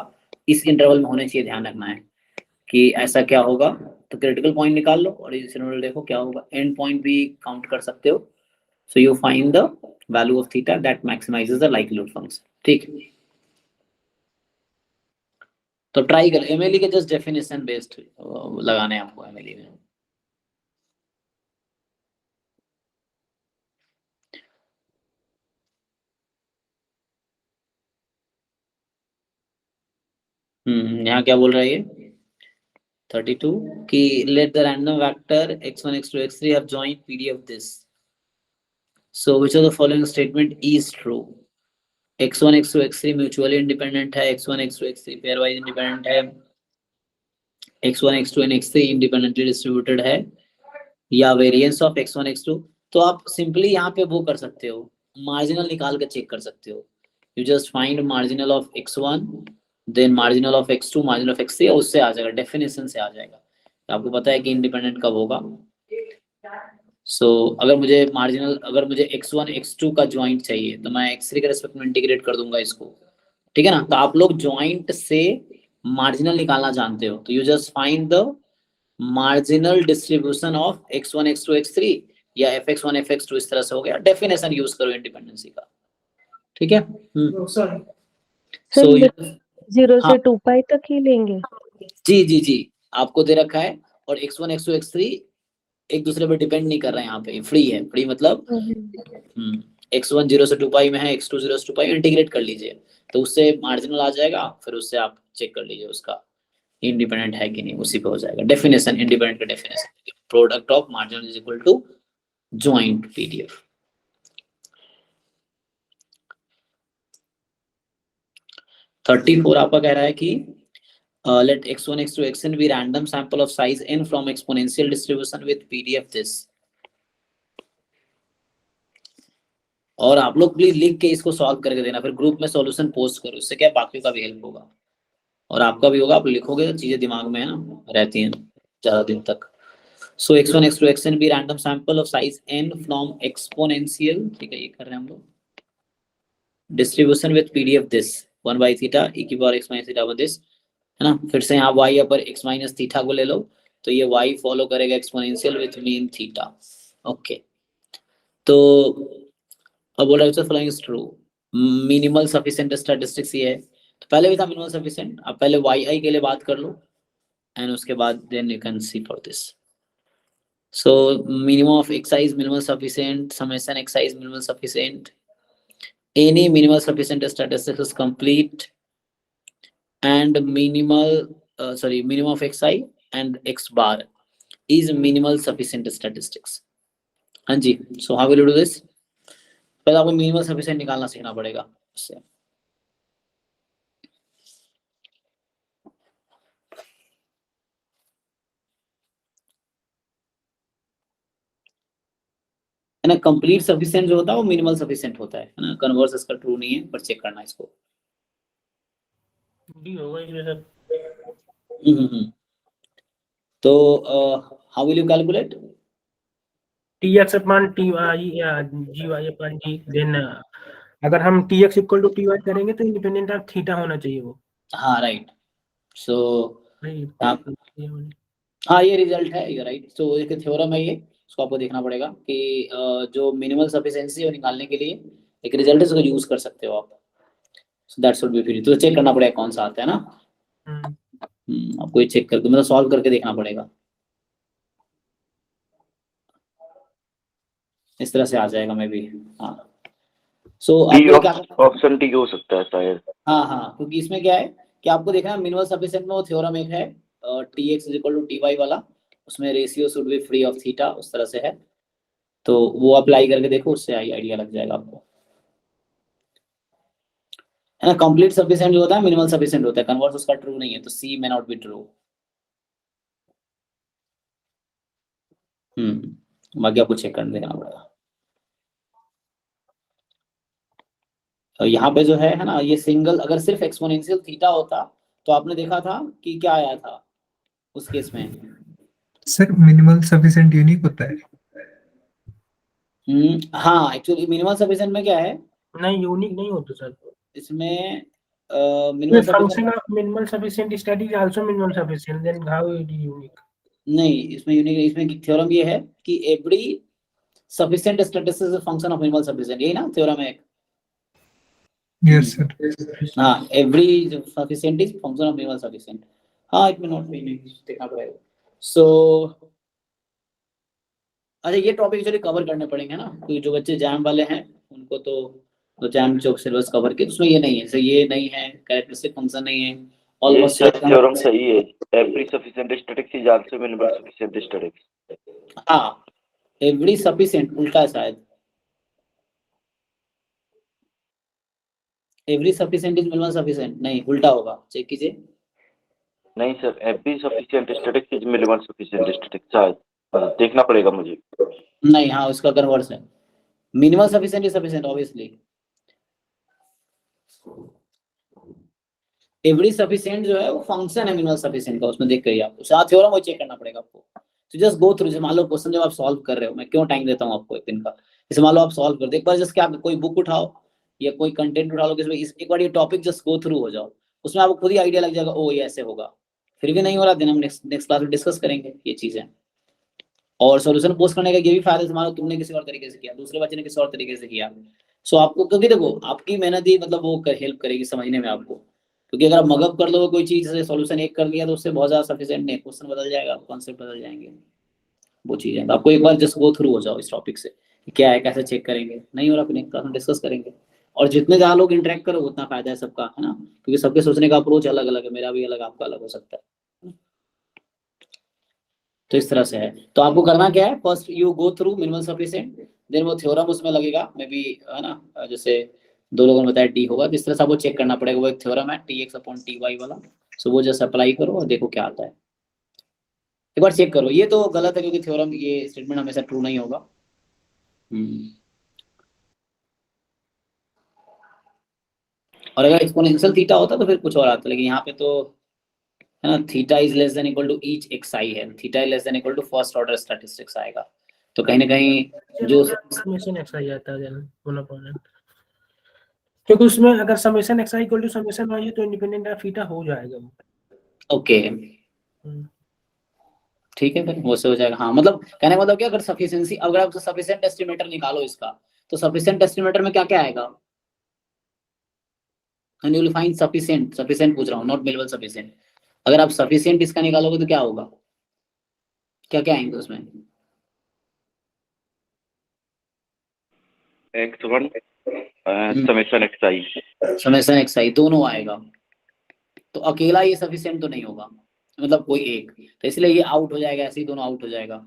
इस इंटरवल में होने चाहिए, ध्यान रखना है कि ऐसा क्या होगा। तो क्रिटिकल पॉइंट निकाल लो और इस इंटरवल देखो क्या होगा, एंड पॉइंट भी काउंट कर सकते हो। So you find the value of theta that maximises the likelihood function, ठीक। तो ट्राई कर, एमएलई के जस्ट डेफिनेशन बेस्ड लगाने हैं आपको एमएलई में। यहाँ क्या बोल रहा है ये 32 कि let the random vector x1 x2 x3 have joint PD of this, so which of the following statement is true? x1 x2 x3 mutually independent है, x1 x2 x3 pairwise independent है, x1 x2 and x3 independently distributed है, या variance of x1 x2। तो आप simply यहाँ पे वो कर सकते हो, मार्जिनल निकाल के चेक कर सकते हो। You just find marginal of x1 then marginal of x2 marginal of x3, और उससे आ जाएगा, डेफिनेशन से आ जाएगा। तो आपको पता है कि इंडिपेंडेंट कब होगा। सो अगर मुझे x1 x2 का ज्वाइंट चाहिए तो मैं x3 के रेस्पेक्ट में इंटीग्रेट कर दूंगा इसको, ठीक है ना। तो आप लोग ज्वाइंट से मार्जिनल निकालना जानते हो, तो you just find the marginal distribution of x1 x2 x3 या fx1 fx2, इस तरह से हो गया। डेफिनेशन यूज करो इंडिपेंडेंसी का, ठीक है। सर सो 0 हाँ से 2 पाई तक ही लेंगे। जी आपको दे रखा है, और x1 x2 x3 एक दूसरे पर डिपेंड नहीं कर रहे हैं, यहाँ पे फ्री है, फ्री मतलब x1 0 से 2 पाई में है, x2 0 से 2 पाई, इंटीग्रेट कर लीजिए तो उससे मार्जिनल आ जाएगा, फिर उससे आप चेक कर लीजिए उसका इंडिपेंडेंट है कि नहीं, उसी पे हो जाएगा। डेफिनेशन इंडिपेंडेंट का definition, product of marginal is equal to joint PDF. Thirty four आपका कह रहा है कि let x1 x2 xn be random sample of size n from exponential distribution with pdf this। और आप लोग प्लीज लिख के इसको सॉल्व करके देना, फिर ग्रुप में सॉल्यूशन पोस्ट करो, इससे क्या बाकियों का भी हेल्प होगा और आपका भी होगा। आप लिखोगे तो चीजें दिमाग में है ना, रहती हैं ज्यादा दिन तक। सो x1 x2 xn be random sample of size n from exponential, ठीक है, ये कर रहे हैं हम लोग, distribution with pdf this 1 by theta e की power x minus theta over this, है ना। फिर से यहाँ y अपर x माइनस थीटा को ले लो, तो ये y फॉलो करेगा exponential with mean theta. Okay, तो अब बोल रहा है following is true, minimal sufficient statistics ये है। तो पहले भी था मिनिमल सफिशिएंट, अब पहले yi के लिए बात कर लो एंड उसके बाद then you can see for this. So minimum of xi is minimal sufficient, summation xi is minimal sufficient, any minimal sufficient statistics is complete and minimum of xi and x bar is minimal sufficient statistics। हाँ जी, so how will you do this? पहले आपको minimal sufficient निकालना सीखना पड़ेगा उससे। है ना, complete sufficient जो होता है वो मिनिमल सफिशिएंट होता है ना, कन्वर्स इसका ट्रू नहीं है, पर चेक करना इसको। डी होगा ये सर। तो how will you calculate tx upon T Y G Y upon G, then अगर हम tx equal to T Y करेंगे तो इंडिपेंडेंट ऑफ थीटा होना चाहिए वो। हाँ राइट। सो नहीं, हाँ ये मैंने- हाँ ये रिजल्ट है, ये राइट। तो एक थ्योरम है ये, उसको आपको देखना पड़ेगा कि जो मिनिमल सफिशिएंसी है निकालने के लिए एक रिजल्ट है, उसको यूज कर सकते हो आप। So that should be free. तो चेक करना पड़ेगा कौन सा आता है ना। हम्म, आपको ये चेक करके मतलब सॉल्व करके देखना पड़ेगा। इस तरह से आ जाएगा मे भी। हाँ सो आपको क्या करना है? ऑप्शन डी हो सकता है शायद। हाँ हाँ, क्योंकि इसमें क्या है कि आपको देखना है मिनिमल सफिशिएंट में वो थ्योरम एक है T X is equal to T Y वाला, उसमें ratio should be free of theta, उस तरह से है। तो वो अप्लाई करके देखो, उससे आइडिया लग जाएगा आपको, है ना। कंप्लीट सफिशिएंट जो होता है मिनिमल सफिशिएंट होता है, कन्वर्स उसका ट्रू नहीं है, तो सी मे नॉट बी ट्रू। बाकी आपको चेक करके देखना पड़ेगा। तो यहाँ पे जो है ना, ये सिंगल अगर सिर्फ एक्सपोनेंशियल थीटा होता तो आपने देखा था कि क्या आया था उस केस में। सर मिनिमल सफिशिएंट यूनिक होता है। हाँ एक्चुअली मिनिमल सफिशिएंट में क्या है, नहीं यूनिक नहीं होता सर। इसमें The minimal function sufficient of minimal sufficient state is also minimal sufficient. Then how it is unique? नहीं, इसमें यूनिक, इसमें थ्योरम ये है कि every sufficient statistic is a function of minimal sufficient, यही ना थ्योरम है। Yes sir. हाँ every sufficient is function of minimal sufficient. हाँ इट में नॉट बी, देखना पड़ेगा। सो अच्छा ये टॉपिक एक्चुअली कवर करने पड़ेंगे ना, क्योंकि जो बच्चे जैम वाले हैं उनको तो जैम चौक सिलेबस कवर के उसमें ये नहीं है, सो ये नहीं है, कैरेक्टरिस्टिक फंक्शन नहीं है ऑलमोस्ट। थ्योरम सही है, every sufficient statics is also minimal sufficient statics. हाँ एवरी सफिशिएंट उल्टा है शायद, every sufficient is minimal sufficient, नहीं उल्टा होगा, चेक कीजिए। नहीं sir, every sufficient statics is minimal sufficient statics शायद, देखना पड़ेगा मुझे। नहीं हाँ उसका कन्वर्स है, minimal sufficient is sufficient obviously. Every sufficient जो है वो फंक्शन है मिनिमल सफिशिएंट का, उसमें देख कर आपको साथ थ्योरम वो चेक करना पड़ेगा आपको। तो जस्ट गो थ्रू, जैसे मान लो क्वेश्चन जब आप सॉल्व कर रहे हो, मैं क्यों टाइम देता हूँ आपको एक दिन का, जैसे मान लो आप सॉल्व कर दो एक बार, जस्ट क्या आप कोई बुक उठाओ या कोई कंटेंट उठा लो, जिसमें एक बार ये टॉपिक जस्ट गो थ्रू हो जाओ, उसमें आपको खुद ही आइडिया लग जाएगा, ओ ये ऐसे होगा। फिर भी नहीं हो रहा दिन हम नेक्स्ट क्लास में डिस्कस करेंगे ये चीजें। और सॉल्यूशन पोस्ट करने का ये भी फायदा है, मान लो तुमने किसी और तरीके से किया, दूसरे बच्चे ने किसी और तरीके से किया, सो आपको क्योंकि देखो आपकी मेहनत ही मतलब वो हेल्प करेगी समझने में आपको। क्योंकि अगर आप मगअप कर लो कोई चीज से, सॉल्यूशन एक कर दिया तो उससे बहुत ज्यादा सफिशिएंट नहीं, क्वेश्चन बदल जाएगा, कॉन्सेप्ट बदल जाएंगे, वो चीज है। तो आपको एक बार जस्ट गो थ्रू हो जाओ इस टॉपिक से कि क्या है, कैसे चेक करेंगे, नहीं हो रहा फिर नेक्स्ट क्लास में डिस्कस करेंगे। और जितने ज्यादा लोग इंटरेक्ट करो उतना फायदा है सबका, है ना, क्योंकि सबके सोचने का अप्रोच अलग अलग है, मेरा भी अलग आपका अलग हो सकता है। तो इस तरह से है। तो आपको करना क्या है, first you go through minimal sufficient, then वो थ्योरम उसमें लगेगा मे बी, है ना, जैसे दो लोगों ने बताया डी होगा, जिस तरह से आपको चेक करना पड़ेगा, वो एक थ्योरम है T X upon T Y वाला। सो वो जस्ट अप्लाई करो और देखो क्या आता है, एक बार चेक करो। ये तो गलत है क्योंकि थ्योरम ये स्टेटमेंट हमेशा ट्रू नहीं होगा। और अगर एक्सपोनेंशियल थीटा होता तो फिर कुछ और आता, लेकिन यहाँ पे तो है ना, theta is less than equal to each x i है, theta is less than equal to first order statistics आएगा। तो कहीं ना कहीं जो समेशन एक्स आ जाता है देन 1/n, क्योंकि उसमें अगर summation X equal to summation Y है तो इंडिपेंडेंट ऑफ थीटा हो जाएगा। ओके ठीक है, फिर वो से हो जाएगा। हाँ मतलब कहने का मतलब क्या, अगर सफिशिएंसी, अगर आप सफिशिएंट एस्टिमेटर निकालो इसका, तो सफिशिएंट एस्टिमेटर में क्या क्या आएगा, and you will find sufficient, sufficient पूछ रहा हूँ नॉट मिनिमल सफिशिएंट। अगर आप सफिशिएंट इसका निकालोगे तो क्या होगा, क्या क्या आएंगे उसमें, x1 summation xi, summation x दोनों आएगा। तो अकेला ये सफिशिएंट तो नहीं होगा, मतलब कोई एक, तो इसलिए ये आउट हो जाएगा, ऐसे ही दोनों आउट हो जाएगा।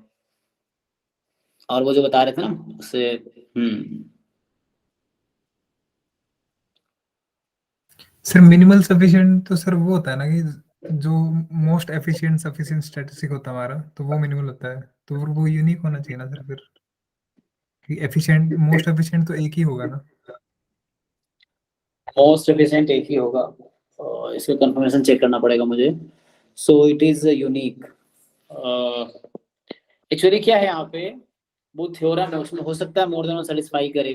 और वो जो बता रहे थे ना उससे सर मिनिमल सफिशिएंट तो सर वो होता है ना कि जो मोस्ट एफिशिएंट सफिशिएंट स्टैटिस्टिक होता है हमारा, तो वो मिनिमल होता है, तो फिर वो यूनिक होना चाहिए ना सर, फिर कि एफिशिएंट मोस्ट एफिशिएंट तो एक ही होगा ना। मोस्ट एफिशिएंट एक ही होगा, और इसका कंफर्मेशन चेक करना पड़ेगा मुझे। So it is unique. Actually क्या है यहाँ पे, वो थ्योरम है, उसमें हो सकता है मोर देन सेटिस्फाई करे।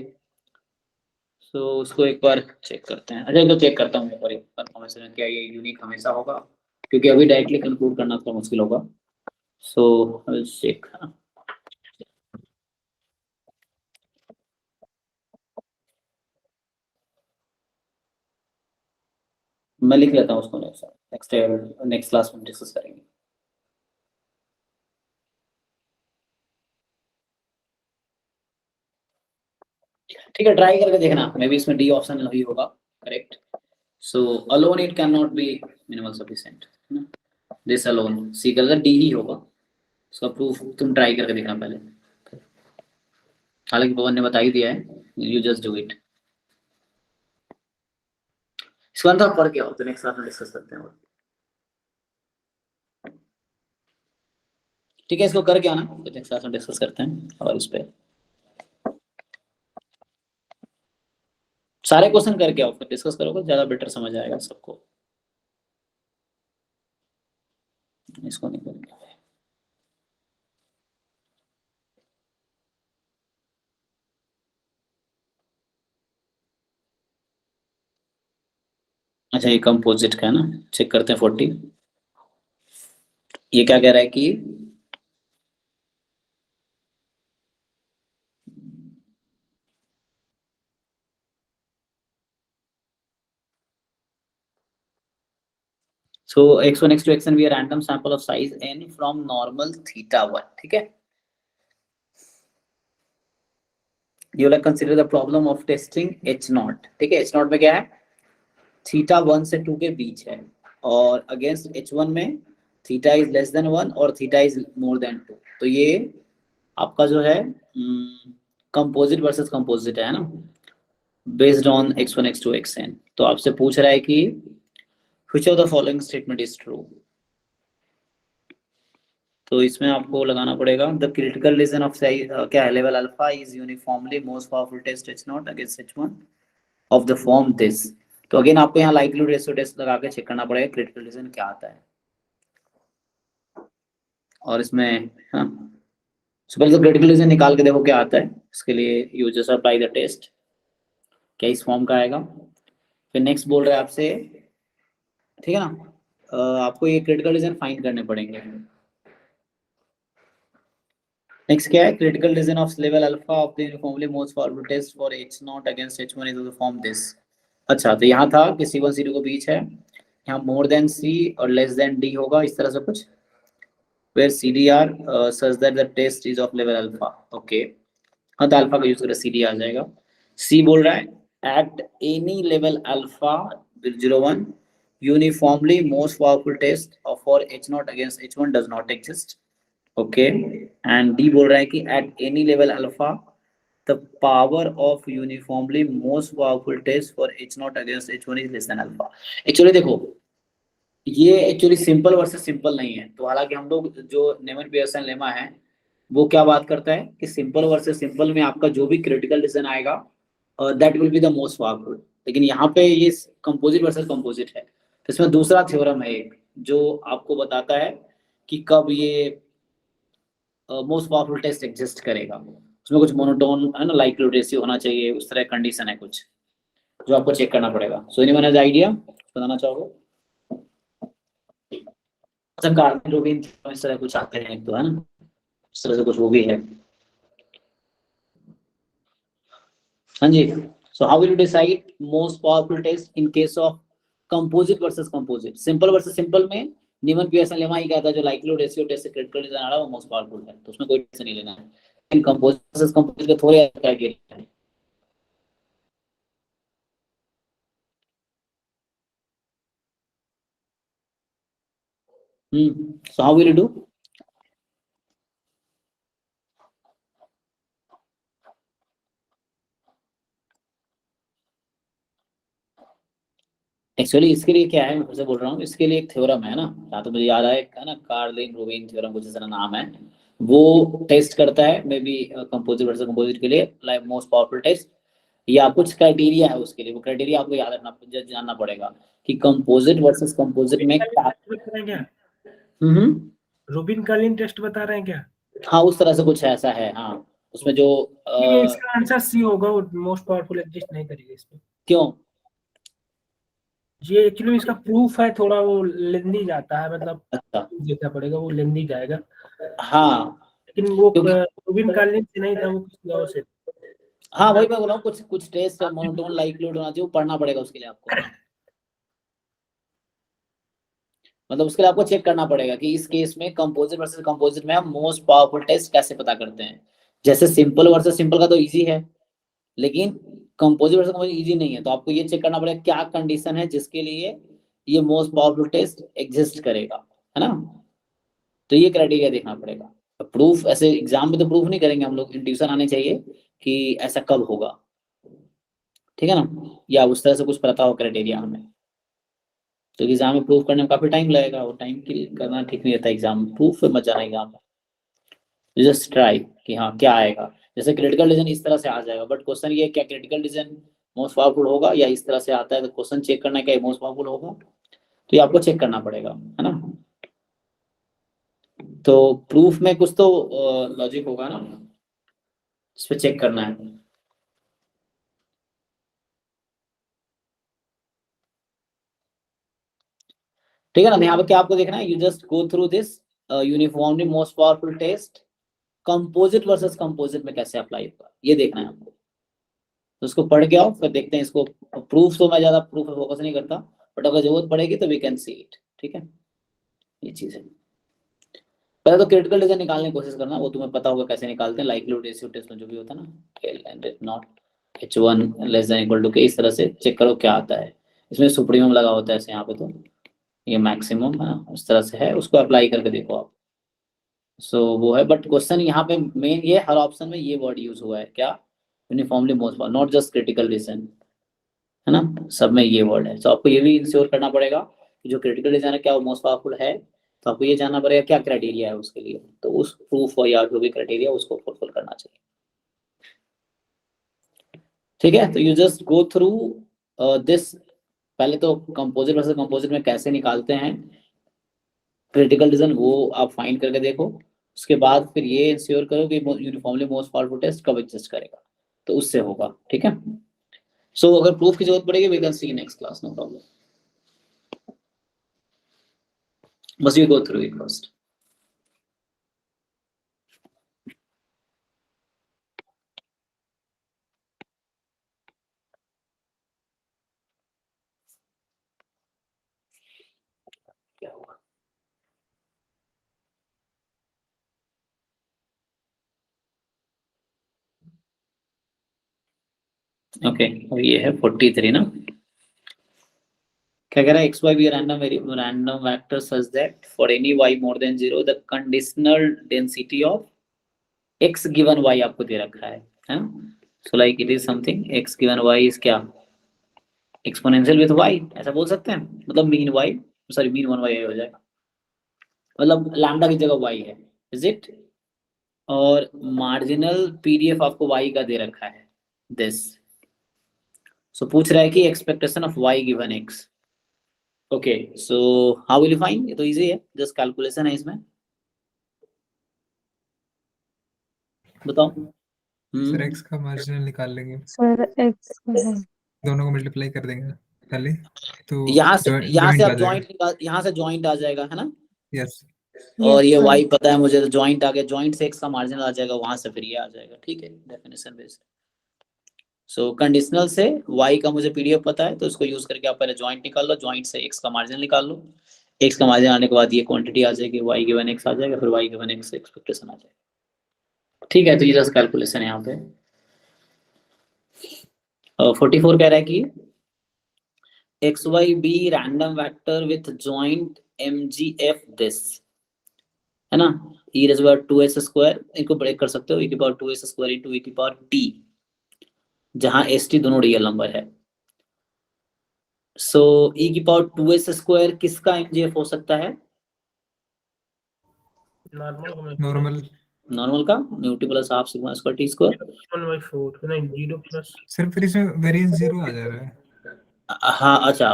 सो उसको एक बार चेक करते हैं। अच्छा तो चेक करता हूँ एक बार कंफर्मेशन क्या ये यूनिक हमेशा होगा, क्योंकि अभी डायरेक्टली कंक्लूड करना थोड़ा मुश्किल होगा। सो चेक, मैं लिख लेता हूँ उसको, नेक्स्ट क्लास में डिस्कस करेंगे। ठीक है, ट्राई करके देखना, मे बी इसमें डी ऑप्शन नहीं होगा correct. So alone it can not be minimal sufficient, this alone C का डी ही होगा। इसका प्रूफ तुम ट्राई करके देखना पहले, हालांकि पवन ने बता ही दिया है, यू जस्ट डू इट। इसको अंदर पढ़ के आओ तो नेक्स्ट क्लास में डिस्कस करते हैं। ठीक है, इसको करके आना तो नेक्स्ट क्लास में डिस्कस करते हैं। और इस पे सारे क्वेश्चन करके आओ, फिर डिस्कस करोगे ज्यादा बेटर समझ आएगा सबको। इसको नहीं करेंगे। अच्छा, ये कंपोजिट का है ना, चेक करते हैं 40। ये क्या कह रहा है कि so x1 x2 xn be a random sample of size n from normal θ1, ठीक है। you like consider the problem of testing h0, ठीक है। h0 में क्या है, θ1 से 2 के बीच है, और अगेंस्ट h1 में थीटा इज लेस देन 1 और थीटा इज मोर देन 2। तो ये आपका जो है कंपोजिट वर्सेस कंपोजिट है ना, based on x1 x2 xn। तो आपसे पूछ रहा है कि which of the following statement is true। तो इसमें आपको लगाना पड़ेगा द क्रिटिकल रीजन ऑफ क्या है, level alpha is uniformly most powerful test h0 against h1 of the form this. तो अगेन आपको यहाँ लाइक्लीहुड रेशियो टेस्ट लगा के चेक करना पड़ेगा क्रिटिकल रीजन क्या आता है। और इसमें पहले तो क्रिटिकल रीजन निकाल के देखो क्या आता है, इसके लिए you just apply the test, क्या इस फॉर्म का आएगा। फिर नेक्स्ट बोल रहे हैं आपसे, ठीक है ना, आपको ये क्रिटिकल रीजन फाइंड करने पड़ेंगे। नेक्स्ट क्या है, critical region of level alpha of the uniformly most powerful test for h0 against h1 is the form this. अच्छा, तो यहाँ था कि C1 C2 के बीच है, यहाँ मोर देन C और लेस देन D होगा, इस तरह से कुछ, where CDR such that the test is of level alpha, okay। हाँ, तो अल्फा का यूज करके CD आ जाएगा। C बोल रहा है at any level alpha 0.01 uniformly most powerful test of for h0 against h1 does not exist, okay। and D बोल रहा है कि at any level alpha the power of uniformly most powerful test for h0 against h1 is less than alpha। Actually देखो, ये actually simple versus simple नहीं है। तो हालांकि हम लोग जो नेमन पियर्सन लेमा है वो क्या बात करता है कि सिंपल वर्सेस सिंपल में आपका जो भी क्रिटिकल रीजन आएगा that will be the most powerful. लेकिन यहाँ पे ये कंपोजिट वर्सेस कंपोजिट है, तो इसमें दूसरा थ्योरम है एक जो आपको बताता है कि कब ये मोस्ट पावरफुल टेस्ट एग्जिस्ट करेगा। उसमें कुछ मोनोटोन है ना, लाइक्लीहुड रेशियो होना चाहिए, उस तरह कंडीशन है कुछ जो आपको चेक करना पड़ेगा। सो एनीवन हैज आइडिया, बताना चाहोगे? कार्बन रोबिन इस तरह कुछ आते हैं तो, है ना, इस तरह से कुछ वो भी है। हाँ जी। So how will you decide most powerful test in case of composite versus composite? Simple versus simple में नीमन पियर्सन लेमा ही कहता है जो लाइक्लीहुड रेशियो टेस्ट से क्रिटिकल रीजन आ रहा है वो मोस्ट पावरफुल है, तो उसमें कोई टेंशन नहीं लेना है। लेकिन कंपोजिट वर्सेस कंपोजिट के थोड़े अलग क्राइटेरिया है। सो how will you do? Actually इसके लिए क्या है, मैं फिर से बोल रहा हूँ, इसके लिए एक थ्योरम है ना, जहाँ तो मुझे याद आया है ना, कार्लिन रोबिन थ्योरम कुछ ऐसा नाम है, वो टेस्ट करता है may be composite versus composite के लिए लाइक मोस्ट पावरफुल टेस्ट, या कुछ क्राइटेरिया है उसके लिए। वो क्राइटेरिया आपको याद रखना, जानना पड़ेगा कि कंपोजिट वर्सेस कंपोजिट में क्या। रोबिन कार्लिन टेस्ट बता रहे हैं क्या? हाँ, उस तरह से कुछ ऐसा है। हाँ, उसमें जो इसका आंसर सी होगा, वो मोस्ट पावरफुल एग्जिस्ट नहीं करेगा इसमें। क्यों? ये एक्चुअली इसका प्रूफ है, थोड़ा वो लेंदी जाता है, मतलब अच्छा देखना पड़ेगा, वो लेंदी जाएगा, हाँ लेकिन वो क्योंकि प्रूविन कालीन से नहीं था, वो किसी और से। हाँ वही मैं बोल रहा हूँ, कुछ कुछ टेस्ट मोनोटोन लाइक्लीहुड होना चाहिए, वो पढ़ना पड़ेगा उसके लिए आपको, मतलब उसके लिए आपको चेक करना पड़ेगा कि इस केस में कंपोजिट वर्सेस कंपोजिट में हम मोस्ट पावरफुल टेस्ट कैसे पता करते हैं। जैसे सिंपल वर्सेस सिंपल का तो इजी है, लेकिन कंपोजिट वर्सेस कंपोजिट इजी नहीं है, तो आपको ये चेक करना पड़ेगा क्या कंडीशन है जिसके लिए ये मोस्ट पावरफुल टेस्ट एग्जिस्ट करेगा, है ना। तो ये क्राइटेरिया देखना पड़ेगा। प्रूफ ऐसे एग्जाम में तो प्रूफ नहीं करेंगे हम लोग, इंट्यूशन आने चाहिए कि ऐसा कब होगा, ठीक है ना, या उस तरह से कुछ पता हो क्राइटेरिया हमें। तो एग्जाम में प्रूफ करने में काफी टाइम लगेगा, और टाइम के करना ठीक नहीं रहता एग्जाम में, प्रूफ पे मत जाना एग्जाम में, जस्ट ट्राई कि हाँ क्या आएगा। जैसे क्रिटिकल डिसीजन इस तरह से आ जाएगा, बट क्वेश्चन ये है क्या क्रिटिकल डिसीजन मोस्ट पावरफुल होगा, या इस तरह से आता है तो क्वेश्चन चेक करना है क्या मोस्ट पावरफुल होगा, तो ये आपको चेक करना पड़ेगा, है ना। तो प्रूफ में कुछ तो लॉजिक होगा ना, इस पे चेक करना है। ठीक है ना, यहाँ पे क्या आपको देखना है, you just go through this uniformly most powerful test composite versus composite में कैसे अप्लाई होगा, ये देखना है आपको। तो उसको पढ़ के आओ, फिर देखते हैं इसको। प्रूफ तो मैं ज्यादा प्रूफ पे फोकस नहीं करता, बट अगर जरूरत पड़ेगी तो वी कैन सी इट, ठीक है, ये चीज है। पहले तो क्रिटिकल डिसीजन निकालने की कोशिश करना, वो तुम्हें पता होगा कैसे निकालते हैं, लाइक्लीहुड रेशियो टेस्ट में जो भी होता है ना, L and not h1 less than equal to के, इस तरह से चेक करो क्या आता है। इसमें सुप्रीमम लगा होता है ऐसे, यहाँ पे तो ये मैक्सिमम है, उस तरह से है, उसको अप्लाई करके देखो आप। सो वो है, बट क्वेश्चन यहाँ पे मेन ये, हर ऑप्शन में ये वर्ड यूज हुआ है क्या, uniformly most, not just critical decision, है ना, सब में ये वर्ड है। तो आपको ये भी इंश्योर करना पड़ेगा कि जो क्रिटिकल डिसीजन है क्या वो मोस्ट पावरफुल है, तो आपको ये जानना पड़ेगा क्या क्राइटेरिया है उसके लिए, तो उस प्रूफ या जो भी क्राइटेरिया उसको फुलफिल करना चाहिए, ठीक है। तो you just go through this, पहले तो कंपोजिट वर्सेस कंपोजिट में कैसे निकालते हैं क्रिटिकल डिसीजन, वो आप फाइंड करके देखो। उसके बाद फिर ये इंश्योर करो कि यूनिफॉर्मली मोस्ट पावरफुल टेस्ट कब एग्जिस्ट करेगा, तो उससे होगा, ठीक है। सो अगर प्रूफ की जरूरत पड़ेगी we can see next class, no problem, बस you go through it first. क्या होगा, ओके अब ये है 43 ना, क्या कह रहा है, x y be random random vector such that for any y more than 0 the conditional density of x given y आपको दे रखा है ना। So like it is something x given y is क्या, एक्सपोनेंशियल विद वाई, ऐसा बोल सकते हैं, मतलब mean why, sorry mean 1/i हो जाएगा, मतलब लैम्डा की जगह वाई है, इज इट, और मार्जिनल पीडीएफ आपको वाई का दे रखा है दिस। सो पूछ रहा है कि expectation of y given x, okay so how will you find, ये तो इजी है, जस्ट कैलकुलेशन है इसमें, बताओ। सर एक्स का मार्जिनल निकाल लेंगे, सर एक्स है, दोनों को मल्टीप्लाई कर देंगे पहले, तो यहाँ से जॉइंट आप आ जाएगा। यहाँ से जॉइंट आ जाएगा, है ना, यस और ये यस वाई सर, पता है मुझे, तो जॉइंट आ गया, जॉइंट से एक्स का मार्जिनल आ जाएगा, वहां से फिर ये आ जाएगा, ठीक है, डेफिनेशन बेस्ड। सो कंडीशनल से y का मुझे पीडीएफ पता है, तो इसको यूज करके आप पहले जॉइंट निकाल लो, जॉइंट से x का मार्जिन निकाल लो, x का मार्जिन आने के बाद ये क्वांटिटी आ जाएगी, y गिवन x आ जाएगा, फिर y गिवन x एक्सपेक्टेशन आ जाएगा, ठीक है। तो ये जस्ट कैलकुलेशन है यहाँ पे। 44 कह रहा है कि x y be random vector with joint mgf this, है ना, e raise power 2s square, इनको ब्रेक कर सकते हो, e की power 2s square into e की पावर t, जहां st दोनों रियल नंबर है। सो e की पावर 2s स्क्वायर किसका mgf हो सकता है, नॉर्मल नॉर्मल का न्यूटन plus half sigma square t square, 1/4 नहीं 0 प्लस, सर फिर इसमें वेरिएंस 0 आ जा रहा है। हाँ अच्छा,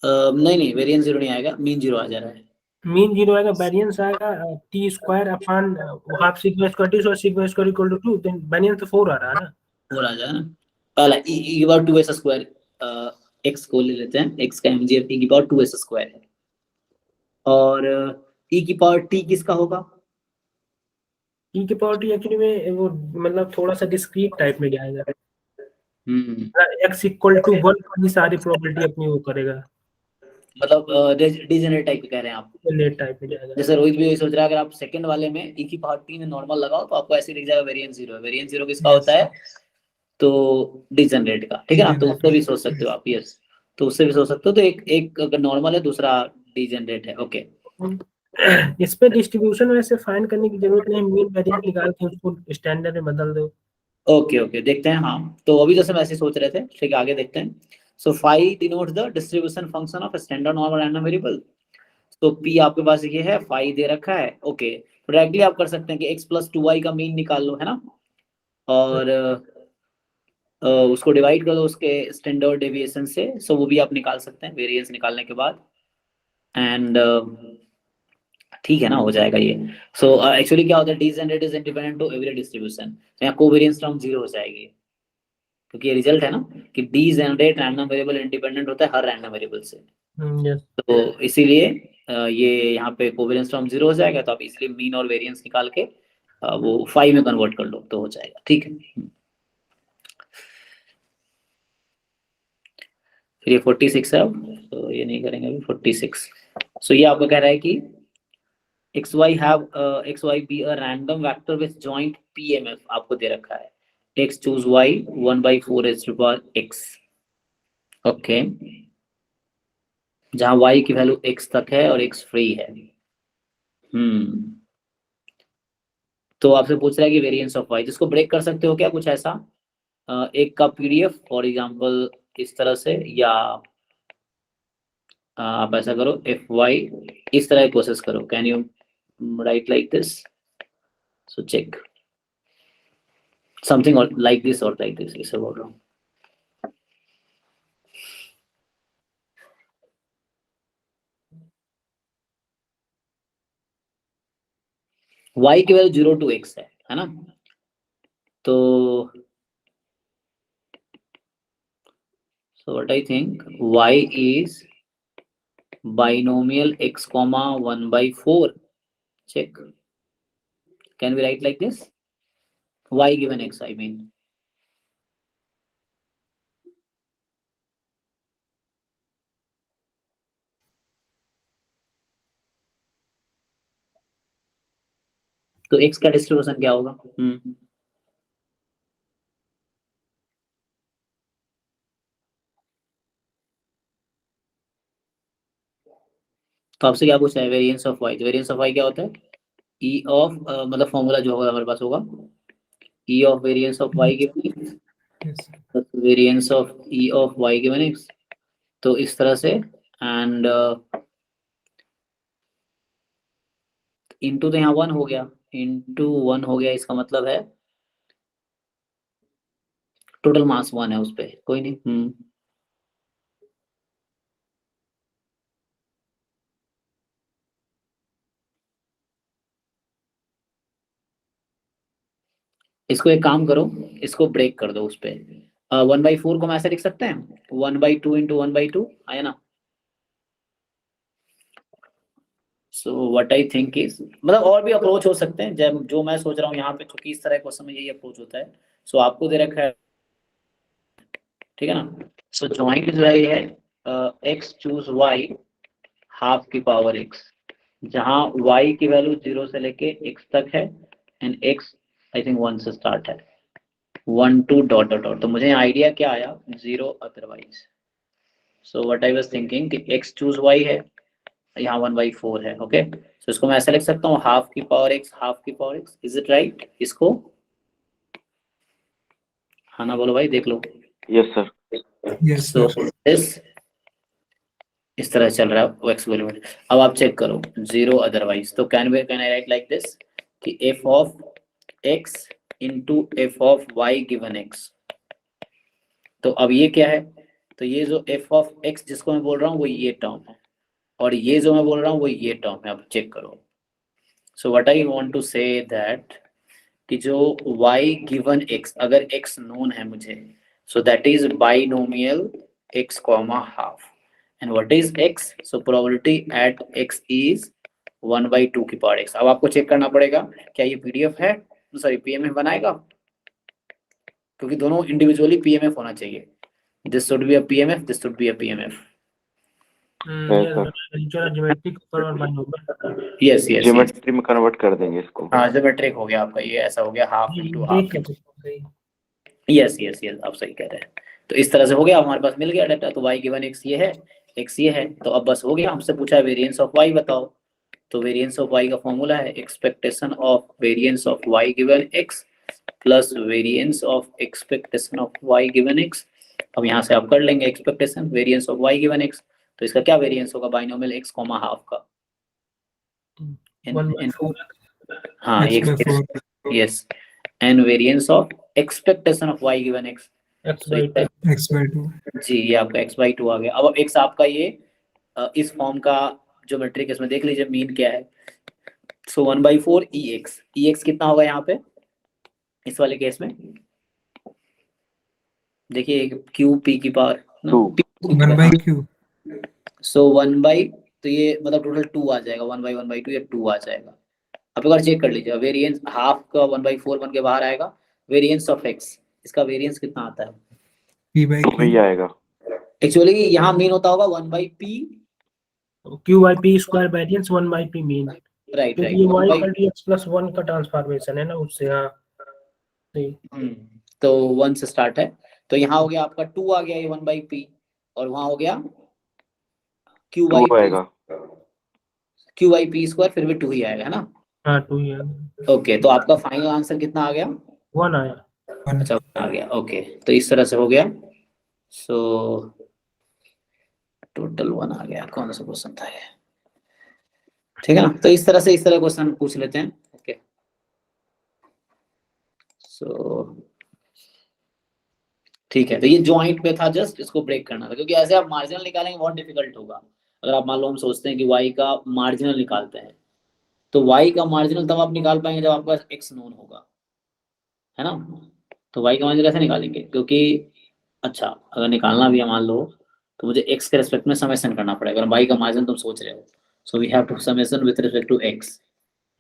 नहीं वेरिएंस 0 नहीं आएगा, मीन 0 आ जा रहा है, मीन 0 आएगा, वेरिएंस आएगा t square upon half sigma square t, so sigma square equal to 2, then variance तो 4 आ रहा है ना, 4 आ जाएगा ना, पहला e की पावर 2s स्क्वायर x को ले लेते हैं, x का mgf e की पावर 2s स्क्वायर है, और e की पावर t किसका होगा? ई की पावर टी एक्चुअली में वो मतलब थोड़ा सा डिस्क्रीट टाइप में जाएगा, एक्स इक्वल टू 1 की सारी प्रॉपर्टी अपनी वो करेगा, मतलब डिजेनरेट टाइप कह रहे हैं आप? नेट टाइप में जाएगा। जैसे रोहित भी यही सोच रहा है, अगर आप सेकंड वाले में e की पावर t में नॉर्मल लगाओ तो आपको ऐसे दिख जाएगा वेरिएंस जीरो है। वेरिएंस जीरो किसका Yes. होता है? तो डिजेनरेट का, ठीक है ना? तो Degenerate उससे भी का, सोच सकते हो yes. आप, यस, तो उससे भी सोच सकते हो। तो एक अगर नॉर्मल है, दूसरा डिजेनरेट है, ओके। इस पे डिस्ट्रीब्यूशन वैसे फाइंड करने की जरूरत नहीं, मीन वेरिएंस निकाल के उसको स्टैंडर्ड में बदल दो। ओके ओके, देखते हैं। हाँ, तो अभी जैसे हम ऐसे सोच रहे थे, ठीक है, आगे देखते हैं। So phi denotes the distribution function of standard normal random variable. तो पी आपके पास ये है, फाई दे रखा है, ओके। तो डायरेक्टली आप कर सकते हैं कि x प्लस 2y का मीन निकाल लो, है ना, और उसको डिवाइड कर दो उसके स्टैंडर्ड डेविएशन से। सो वो भी आप निकाल सकते हैं वेरिएंस निकालने के बाद, एंड ठीक है ना, हो जाएगा ये। सो एक्चुअली क्या होता है, degenerate is independent to every distribution, तो यहाँ कोवेरिएंस टर्म जीरो हो जाएगी, क्योंकि ये रिजल्ट है ना कि डिजेनरेट रैंडम वेरिएबल इंडिपेंडेंट होता है हर रैंडम वेरिएबल से। यस। तो इसीलिए ये यहाँ पे कोवेरिएंस टर्म जीरो हो जाएगा, तो आप इसलिए मीन और वेरिएंस निकाल के वो 5 में कन्वर्ट कर लो तो हो जाएगा, ठीक है। फिर ये 46 है अब, तो ये नहीं करेंगे अभी 46। सो ये आपको कह रहा है कि xy have xy be a random vector with joint PMF, आपको दे रखा है x choose y 1/4 is to power x, okay, जहां y की वैल्यू x तक है और x फ्री है। तो आपसे पूछ रहा है कि वेरिएंस ऑफ y, जिसको ब्रेक कर सकते हो क्या कुछ ऐसा, एक का पीडीएफ फॉर एग्जांपल इस तरह से, या आप ऐसा करो एफ वाई इस तरह प्रोसेस करो, can you write like this, so check something और लाइक दिस और लाइक दिस, इसे बोल रहा हूँ। y की वैल्यू 0 to x है ना, तो so what I think y is binomial x comma 1/4, check, can we write like this, y given x I mean, तो x का डिस्ट्रीब्यूशन क्या होगा? तो आपसे क्या पूछा है, वेरिएंस ऑफ y, तो वेरिएंस ऑफ y क्या होता है, e ऑफ मतलब फॉर्मूला जो होगा हमारे पास होगा e of variance of y given Yes. Variance of e of y given x, तो इस तरह से, एंड इनटू, तो यहाँ 1 हो गया, इनटू 1 हो गया, इसका मतलब है टोटल मास 1 है उस पे, कोई नहीं। इसको एक काम करो, इसको ब्रेक कर दो उस पे, 1/4 को हम ऐसे लिख सकते हैं 1/2 इंटू 1/2, आया ना। सो व्हाट आई थिंक इज, मतलब और भी अप्रोच हो सकते हैं, जब जो मैं सोच रहा हूँ यहाँ पे, क्योंकि इस तरह क्वेश्चन में यही अप्रोच होता है। सो आपको दे रखा है, ठीक है ना, सो ज्वाइंट जो है ये है x चूज y हाफ की पावर x, जहाँ y की वैल्यू 0 से लेके x तक है, एंड x आई थिंक 1 से स्टार्ट है, 1 2 डॉट डॉट डॉट, तो मुझे आइडिया क्या आया, 0 otherwise. So what I was thinking कि x चूज y है, यहाँ 1/4 है, ओके, सो इसको मैं ऐसे लिख सकता हूँ हाफ की पावर x, हाफ की power x, is it right? इसको हाँ ना बोलो भाई, देख लो। Yes sir. Yes, so sir. इस तरह चल रहा है x वैल्यू। अब आप चेक करो 0 अदरवाइज, तो can I right like this कि f of x into f of y given x, तो अब ये क्या है, तो ये जो f ऑफ x जिसको मैं बोल रहा हूँ वो ये टर्म है, और ये जो मैं बोल रहा हूँ वो ये टर्म है, अब चेक करो। So what I want to say that कि जो y गिवन x, अगर x नोन है मुझे, so that is binomial x comma half and what is x, so probability at x is 1/2 की पावर x। अब आपको check करना पड़ेगा क्या ये पीडीएफ है, सॉरी पीएमएफ बनाएगा, क्योंकि दोनों इंडिविजुअली पीएमएफ होना चाहिए। This should be a PMF, this should be a PMF. Geometric और बाइनोमियल। यस यस ज्योमेट्री में कन्वर्ट कर देंगे इसको। हाँ ज्योमेट्रिक हो गया आपका, ये ऐसा हो गया हाफ इनटू हाफ। देख के यस यस यस आप सही कह रहे हैं। तो इस तरह से हो गया, हमारे पास मिल गया डाटा। तो y गिवन x ये है, x ये है, तो अब बस हो गया। हमसे पूछा है वेरिएंस ऑफ y बताओ, तो वेरिएंस ऑफ y का फॉर्मूला है expectation of variance of y given x plus variance of expectation of y given x। अब यहाँ से आप कर लेंगे expectation variance of y given x, तो इसका क्या वेरिएंस होगा बाइनोमियल x कॉमा हाफ का। हाँ yes, and variance of expectation of y given x, x/2 x/2 जी ये आपका x/2 आ गया। अब x आपका ये इस फॉर्म का ज्योमेट्रिक, इसमें देख लीजिए मीन क्या है। सो 1/4 ex कितना होगा यहाँ पे इस वाले केस में, देखिए q p की पावर 1/q सो 1/, तो ये मतलब टोटल 2 आ जाएगा, 1/1/2 ये 2 आ जाएगा। अब एक बार चेक कर लीजिए, वेरिएंस हाफ का 1/4 बन के बाहर आएगा। वेरिएंस ऑफ x, इसका वेरिएंस कितना आता है, p/q वही आएगा। एक्चुअली यहाँ मीन होता होगा 1/p, q/p² variance 1/p mean, right क्योंकि ये y राइट। का dx+1 का ट्रांसफॉर्मेशन है ना उससे। हाँ तो 1 से स्टार्ट है, तो यहाँ हो गया आपका 2 आ गया ये 1/p, और वहां हो गया 2 आएगा। q/p², फिर भी 2 ही आएगा है ना। हाँ 2 ही है, ओके, तो आपका फाइनल आंसर कितना आ गया, 1 आया। अच्छा 1 आ गया। ओके, तो इस तरह से हो गया। सो टोटल 1 आ गया। कौन सा क्वेश्चन था ये, ठीक है ना। तो इस तरह क्वेश्चन पूछ लेते हैं। ओके सो ठीक है, तो ये जॉइंट पे था, जस्ट इसको ब्रेक करना था, क्योंकि ऐसे आप मार्जिनल निकालेंगे बहुत डिफिकल्ट होगा। अगर आप मान लो हम सोचते हैं कि y का मार्जिनल निकालते हैं, तो y का मार्जिनल तब आप निकाल पाएंगे जब आपके पास x नोन होगा, है ना। तो y का मार्जिनल कैसे निकालेंगे, क्योंकि अच्छा अगर निकालना भी है मान लो, तो मुझे x के रेस्पेक्ट में समेशन करना पड़ेगा। अगर y का मार्जिन तुम सोच रहे हो, so we have to summation with respect to x।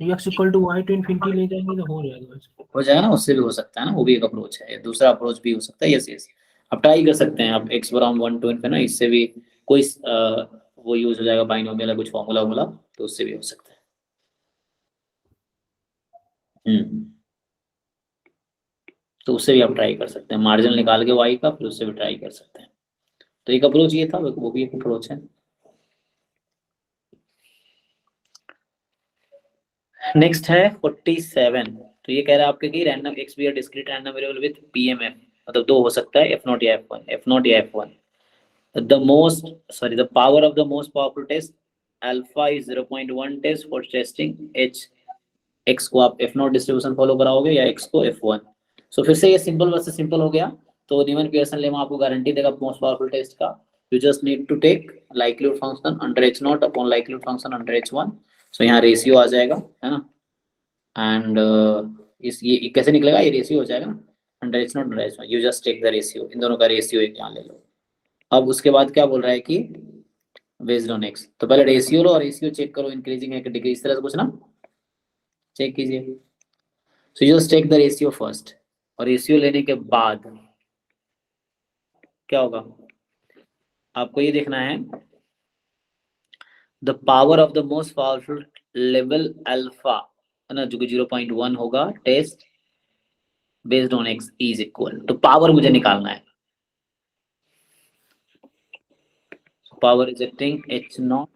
x = y to infinity ले जाएंगे तो हो जाएगा वैसे। हो जाएगा ना, उससे भी हो सकता है ना, वो भी एक अप्रोच है, दूसरा अप्रोच भी हो सकता है। यस यस आप ट्राई कर सकते हैं, आप x बराबर 1 to ∞ ना, इससे भी कोई वो यूज हो जाएगा बाइनोमियल या कुछ फॉर्मूला वोला, तो उससे भी हो सकता है। तो उससे भी आप ट्राई कर सकते हैं, मार्जिन निकाल के y का, फिर उससे भी ट्राई कर सकते हैं। तो एक अप्रोच ये था, वो भी एक अप्रोच है। नेक्स्ट है 47। तो ये कह रहा है आपके कि random x be discrete random variable with PMF, मतलब 2 हो सकता है, f0 या f1। The power of the most powerful test alpha is 0.1 test for testing h। x को आप f0 डिस्ट्रीब्यूशन फॉलो कराओगे या x को f1। सो फिर से ये सिंपल वर्सेस सिंपल हो गया। तो न्यूमन पियर्सन लेमा आपको गारंटी देगा मोस्ट पावरफुल टेस्ट का। You just need to take likelihood function under h0 upon likelihood function under h1। So यहाँ रेशियो आ जाएगा, है ना। एंड ये कैसे निकलेगा, ये रेशियो हो जाएगा ना, under h0 under h1। You just take the ratio, इन दोनों का रेशियो एक यहाँ ले लो। अब उसके बाद क्या बोल रहा है कि बेस्ड ऑन x, तो पहले रेशियो लो और रेशियो चेक करो, इंक्रीजिंग है कि डिक्रीज, इस तरह से कुछ ना चेक कीजिए। So you just take the ratio first, और रेशियो लेने के बाद क्या होगा, आपको ये देखना है the power of the most powerful level alpha, है ना, जो कि 0.1 होगा test based on x is equal, तो पावर मुझे निकालना है। पावर रिजेक्टिंग h0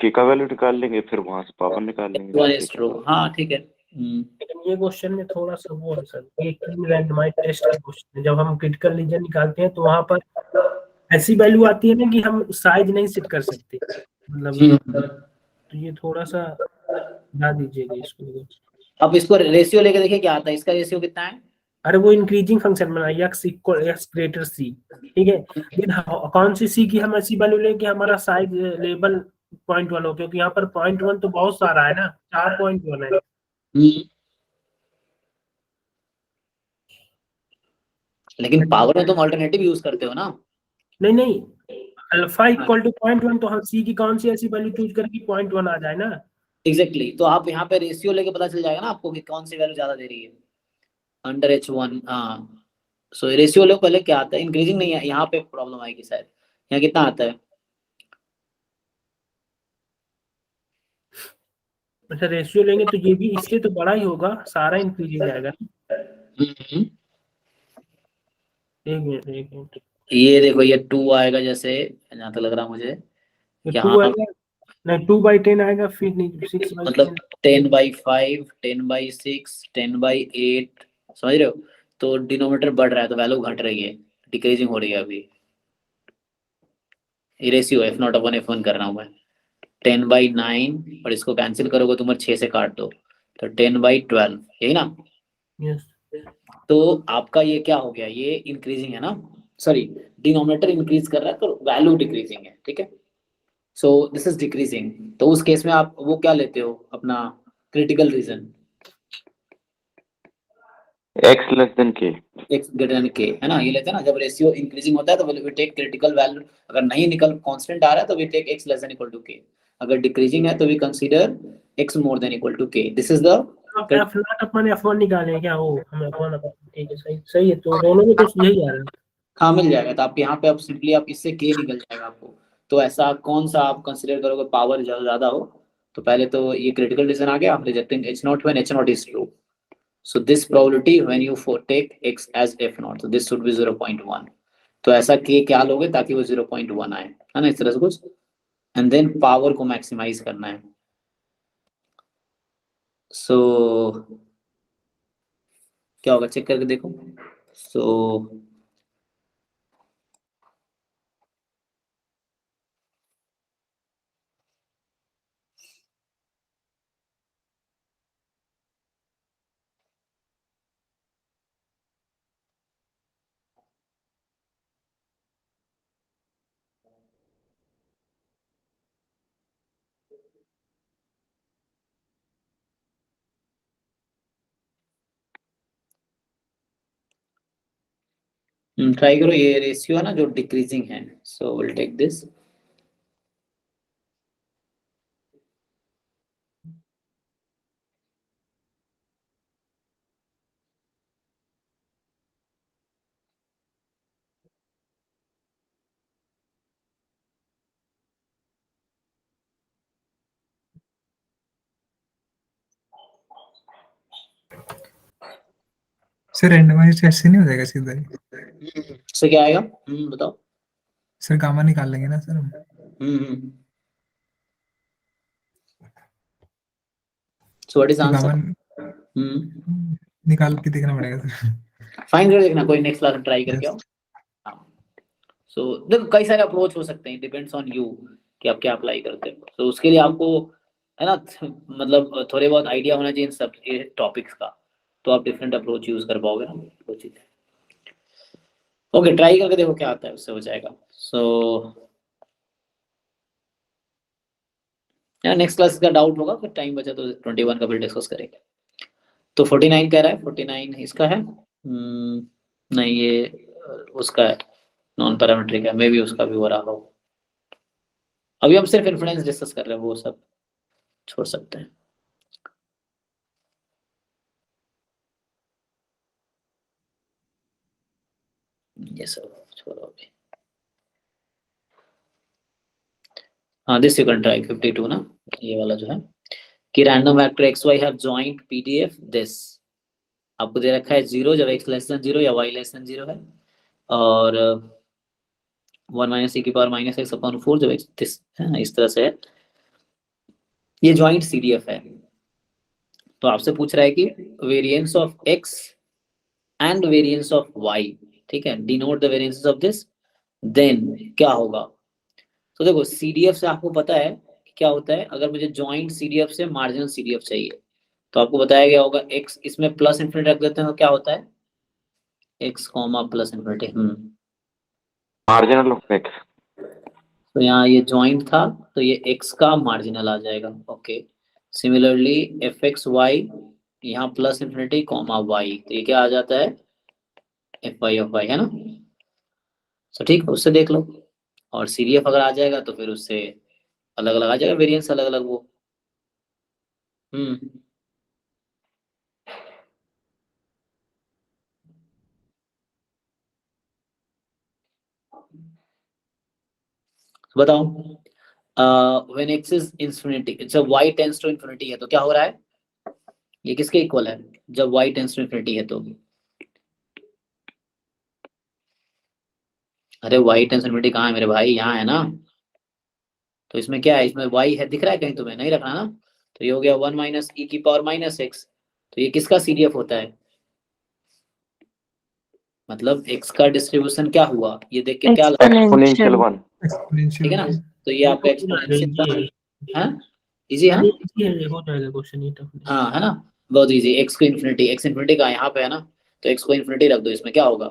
k का वैल्यू निकाल लेंगे, फिर वहां से पावर निकाल लेंगे। h1 is true, हाँ ठीक है। लेकिन ये क्वेश्चन में थोड़ा सा वो है सर, ये रैंडमाइज्ड टेस्ट का क्वेश्चन है। जब हम क्रिटिकल रीजन निकालते हैं तो वहां पर ऐसी वैल्यू आती है ना कि हम साइज नहीं सेट कर सकते, मतलब तो ये थोड़ा सा बता दीजिएगा इसको। अब इसको रेशियो लेके देखिए क्या आता है, इसका रेशियो कितना है। अरे वो इंक्रीजिंग फंक्शन बना x = x greater c, ठीक है। लेकिन कौन सी c की हम ऐसी वैल्यू लें कि हमारा साइज लेवल 0.1 हो, क्योंकि यहाँ पर 0.1 तो बहुत सारा है ना, 4.1 है। लेकिन पावर में तुम अल्टरनेटिव यूज करते हो ना। नहीं अल्फा इक्वल टू 0.1, तो हम सी की कौन सी ऐसी वैल्यू चूज करें कि 0.1 आ जाए ना। एग्जैक्टली तो आप यहाँ पे रेशियो लेके पता चल जाएगा ना आपको कि कौन सी वैल्यू ज्यादा दे रही है अंडर H1। हाँ सो रेशियो लो पहले, क्या आता है इंक्रीजिंग नहीं है, यहाँ पे प्रॉब्लम आएगी शायद। यहाँ कितना आता है? अच्छा रेशियो लेंगे तो ये भी इससे तो बड़ा ही होगा, सारा इंक्रीजिंग जाएगा। हम्म, एक मिनट ये देखो ये 2 आएगा जैसे, जहाँ तक लग रहा मुझे ये 2 यहाँ, आएगा, नहीं 2/10 आएगा, फिर नहीं 6/10। मतलब 10/5, 10/6, 10/8, समझ रहे हो? तो डिनोमिनेटर बढ़ रहा है तो वैल्यू घट रही है, डिक्रीजिंग हो रही है अभी। ये रेशियो F0 अपन F1 कर रहा हूँ मैं। 10/9 और इसको कैंसिल करोगे तुम 6 से काट दो तो 10/12, यही ना? यस तो आपका ये क्या हो गया, ये इंक्रीजिंग है ना, सॉरी डिनोमिनेटर इंक्रीज कर रहा है तो वैल्यू डिक्रीजिंग है, ठीक है। So this is decreasing. तो उस केस में आप वो क्या लेते हो अपना critical reason? x less then k। x greater than k है ना, ये लेते हैं ना। जब रेशियो इंक्रीजिंग होता है तो वी टेक क्रिटिकल वैल्यू, अगर नहीं निकल कांस्टेंट आ रहा है तो we take x less than equal to k, अगर डिक्रीजिंग है तो we consider x more than equal to k। This is the अब F0 अपन F1 निकालें क्या, हो हम F1 ठीक है, सही सही है, तो दोनों में तो यही आ रहा है। हाँ मिल जाएगा। तो आप यहाँ पे अब सिंपली आप इससे k निकल जाएगा आपको। तो ऐसा कौन सा आप कंसीडर करोगे पावर ज्यादा हो? तो पहले तो ये क्रिटिकल रीजन आ गया, आप rejecting H0 when H0 is true. So this probability when you take x as F0, so this should be 0.1. तो ऐसा k क्या लोगे ताकि वो 0.1 आए, है ना, इस तरह से कुछ। एंड देन पावर को मैक्सिमाइज करना है। सो क्या होगा चेक करके देखो। सो ट्राई करो, ये रेशियो है ना जो डिक्रीजिंग है, so will take this. Sir randomise test से नहीं हो जाएगा सीधा ही? इससे क्या आएगा? बताओ। सर गामा निकाल लेंगे ना सर हम? सो व्हाट इज तो गामा आंसर? निकाल के देखना पड़ेगा सर। फाइन कर देखना, कोई नेक्स्ट क्लास में ट्राई करके Yes. आओ। सो देखो कई सारे अप्रोच हो सकते हैं, डिपेंड्स ऑन यू कि आप क्या अप्लाई करते हो। तो उसके लिए आपको है ना मतलब थोड़े बहुत आइडिया होना चाहिए इन सब टॉपिक्स का, तो आप डिफरेंट अप्रोच यूज कर पाओगे ना वो चीज़। ओके ट्राई करके देखो क्या आता है, उससे हो जाएगा। सो नेक्स्ट क्लास का डाउट होगा, फिर टाइम बचा तो 21 का फिर डिस्कस करेंगे। तो 49 कह रहा है, 49 इसका है। नहीं ये उसका है, नॉन पैरामीट्रिक है, मे बी उसका भी हो रहा हो। अभी हम सिर्फ इन्फ्लुएंस डिस्कस कर रहे हैं, वो सब छोड़ सकते हैं। ये सब छोड़ो अभी। हाँ दिस यू कैन ट्राई 52 ना, ये वाला जो है कि random vector x why have joint PDF this. आपको दे रखा है 0 जब x लेस देन 0 या y लेस देन 0 है, और 1 माइनस e की पावर माइनस एक्स अपॉन 4 जब x दिस है ना, इस तरह से है। ये जॉइंट सीडीएफ है। तो आपसे पूछ रहा है कि variance of x and variance of y, ठीक है, denote the variances of this, then क्या होगा। तो देखो सीडीएफ से आपको पता है कि क्या होता है, अगर मुझे जॉइंट सीडीएफ से मार्जिनल सीडीएफ चाहिए तो आपको बताया गया होगा x इसमें प्लस इन्फिनिटी रख देते हैं तो क्या होता है x comma plus infinity. Marginal of x। तो यहाँ ये जॉइंट था तो ये x का मार्जिनल आ जाएगा। Okay similarly F x y यहाँ प्लस इन्फिनिटी कॉमा y, तो ये क्या आ जाता है एफ वाई ऑफ वाई, है ना। तो ठीक है, उससे देख लो। और सीरीएफ अगर आ जाएगा तो फिर उससे अलग अलग आ जाएगा, वेरिएंस अलग अलग वो। बताओ, व्हेन x इज इंफिनिटी, जब y टेंड्स टू इंफिनिटी है तो क्या हो रहा है, ये किसके इक्वल है, जब y टेंड्स टू इंफिनिटी है तो, अरे y टेंड्स टू इंफिनिटी कहाँ है मेरे भाई, यहाँ है ना। तो इसमें क्या है, इसमें y है, दिख रहा है कहीं तुम्हें, नहीं रखना ना। तो ये हो गया 1 माइनस ई की पावर माइनस एक्स। तो ये किसका सीरीएफ होता है, मतलब x का डिस्ट्रीब्यूशन क्या हुआ, ये देख के क्या लगा, एक्सपोनेंशियल एक्सपोनेंशियल 1। ठीक है ना। एक्सपोनेंशियल। तो ये आपका एक्सपोनेंशियल है, इजी है ना। ये हो जाएगा क्वेश्चन, ये टफ नहीं। हाँ है ना, बहुत इजी। x को इन्फिनिटी, x इन्फिनिटी का यहाँ पे है ना, तो x को इन्फिनिटी रख दो, इसमें क्या होगा,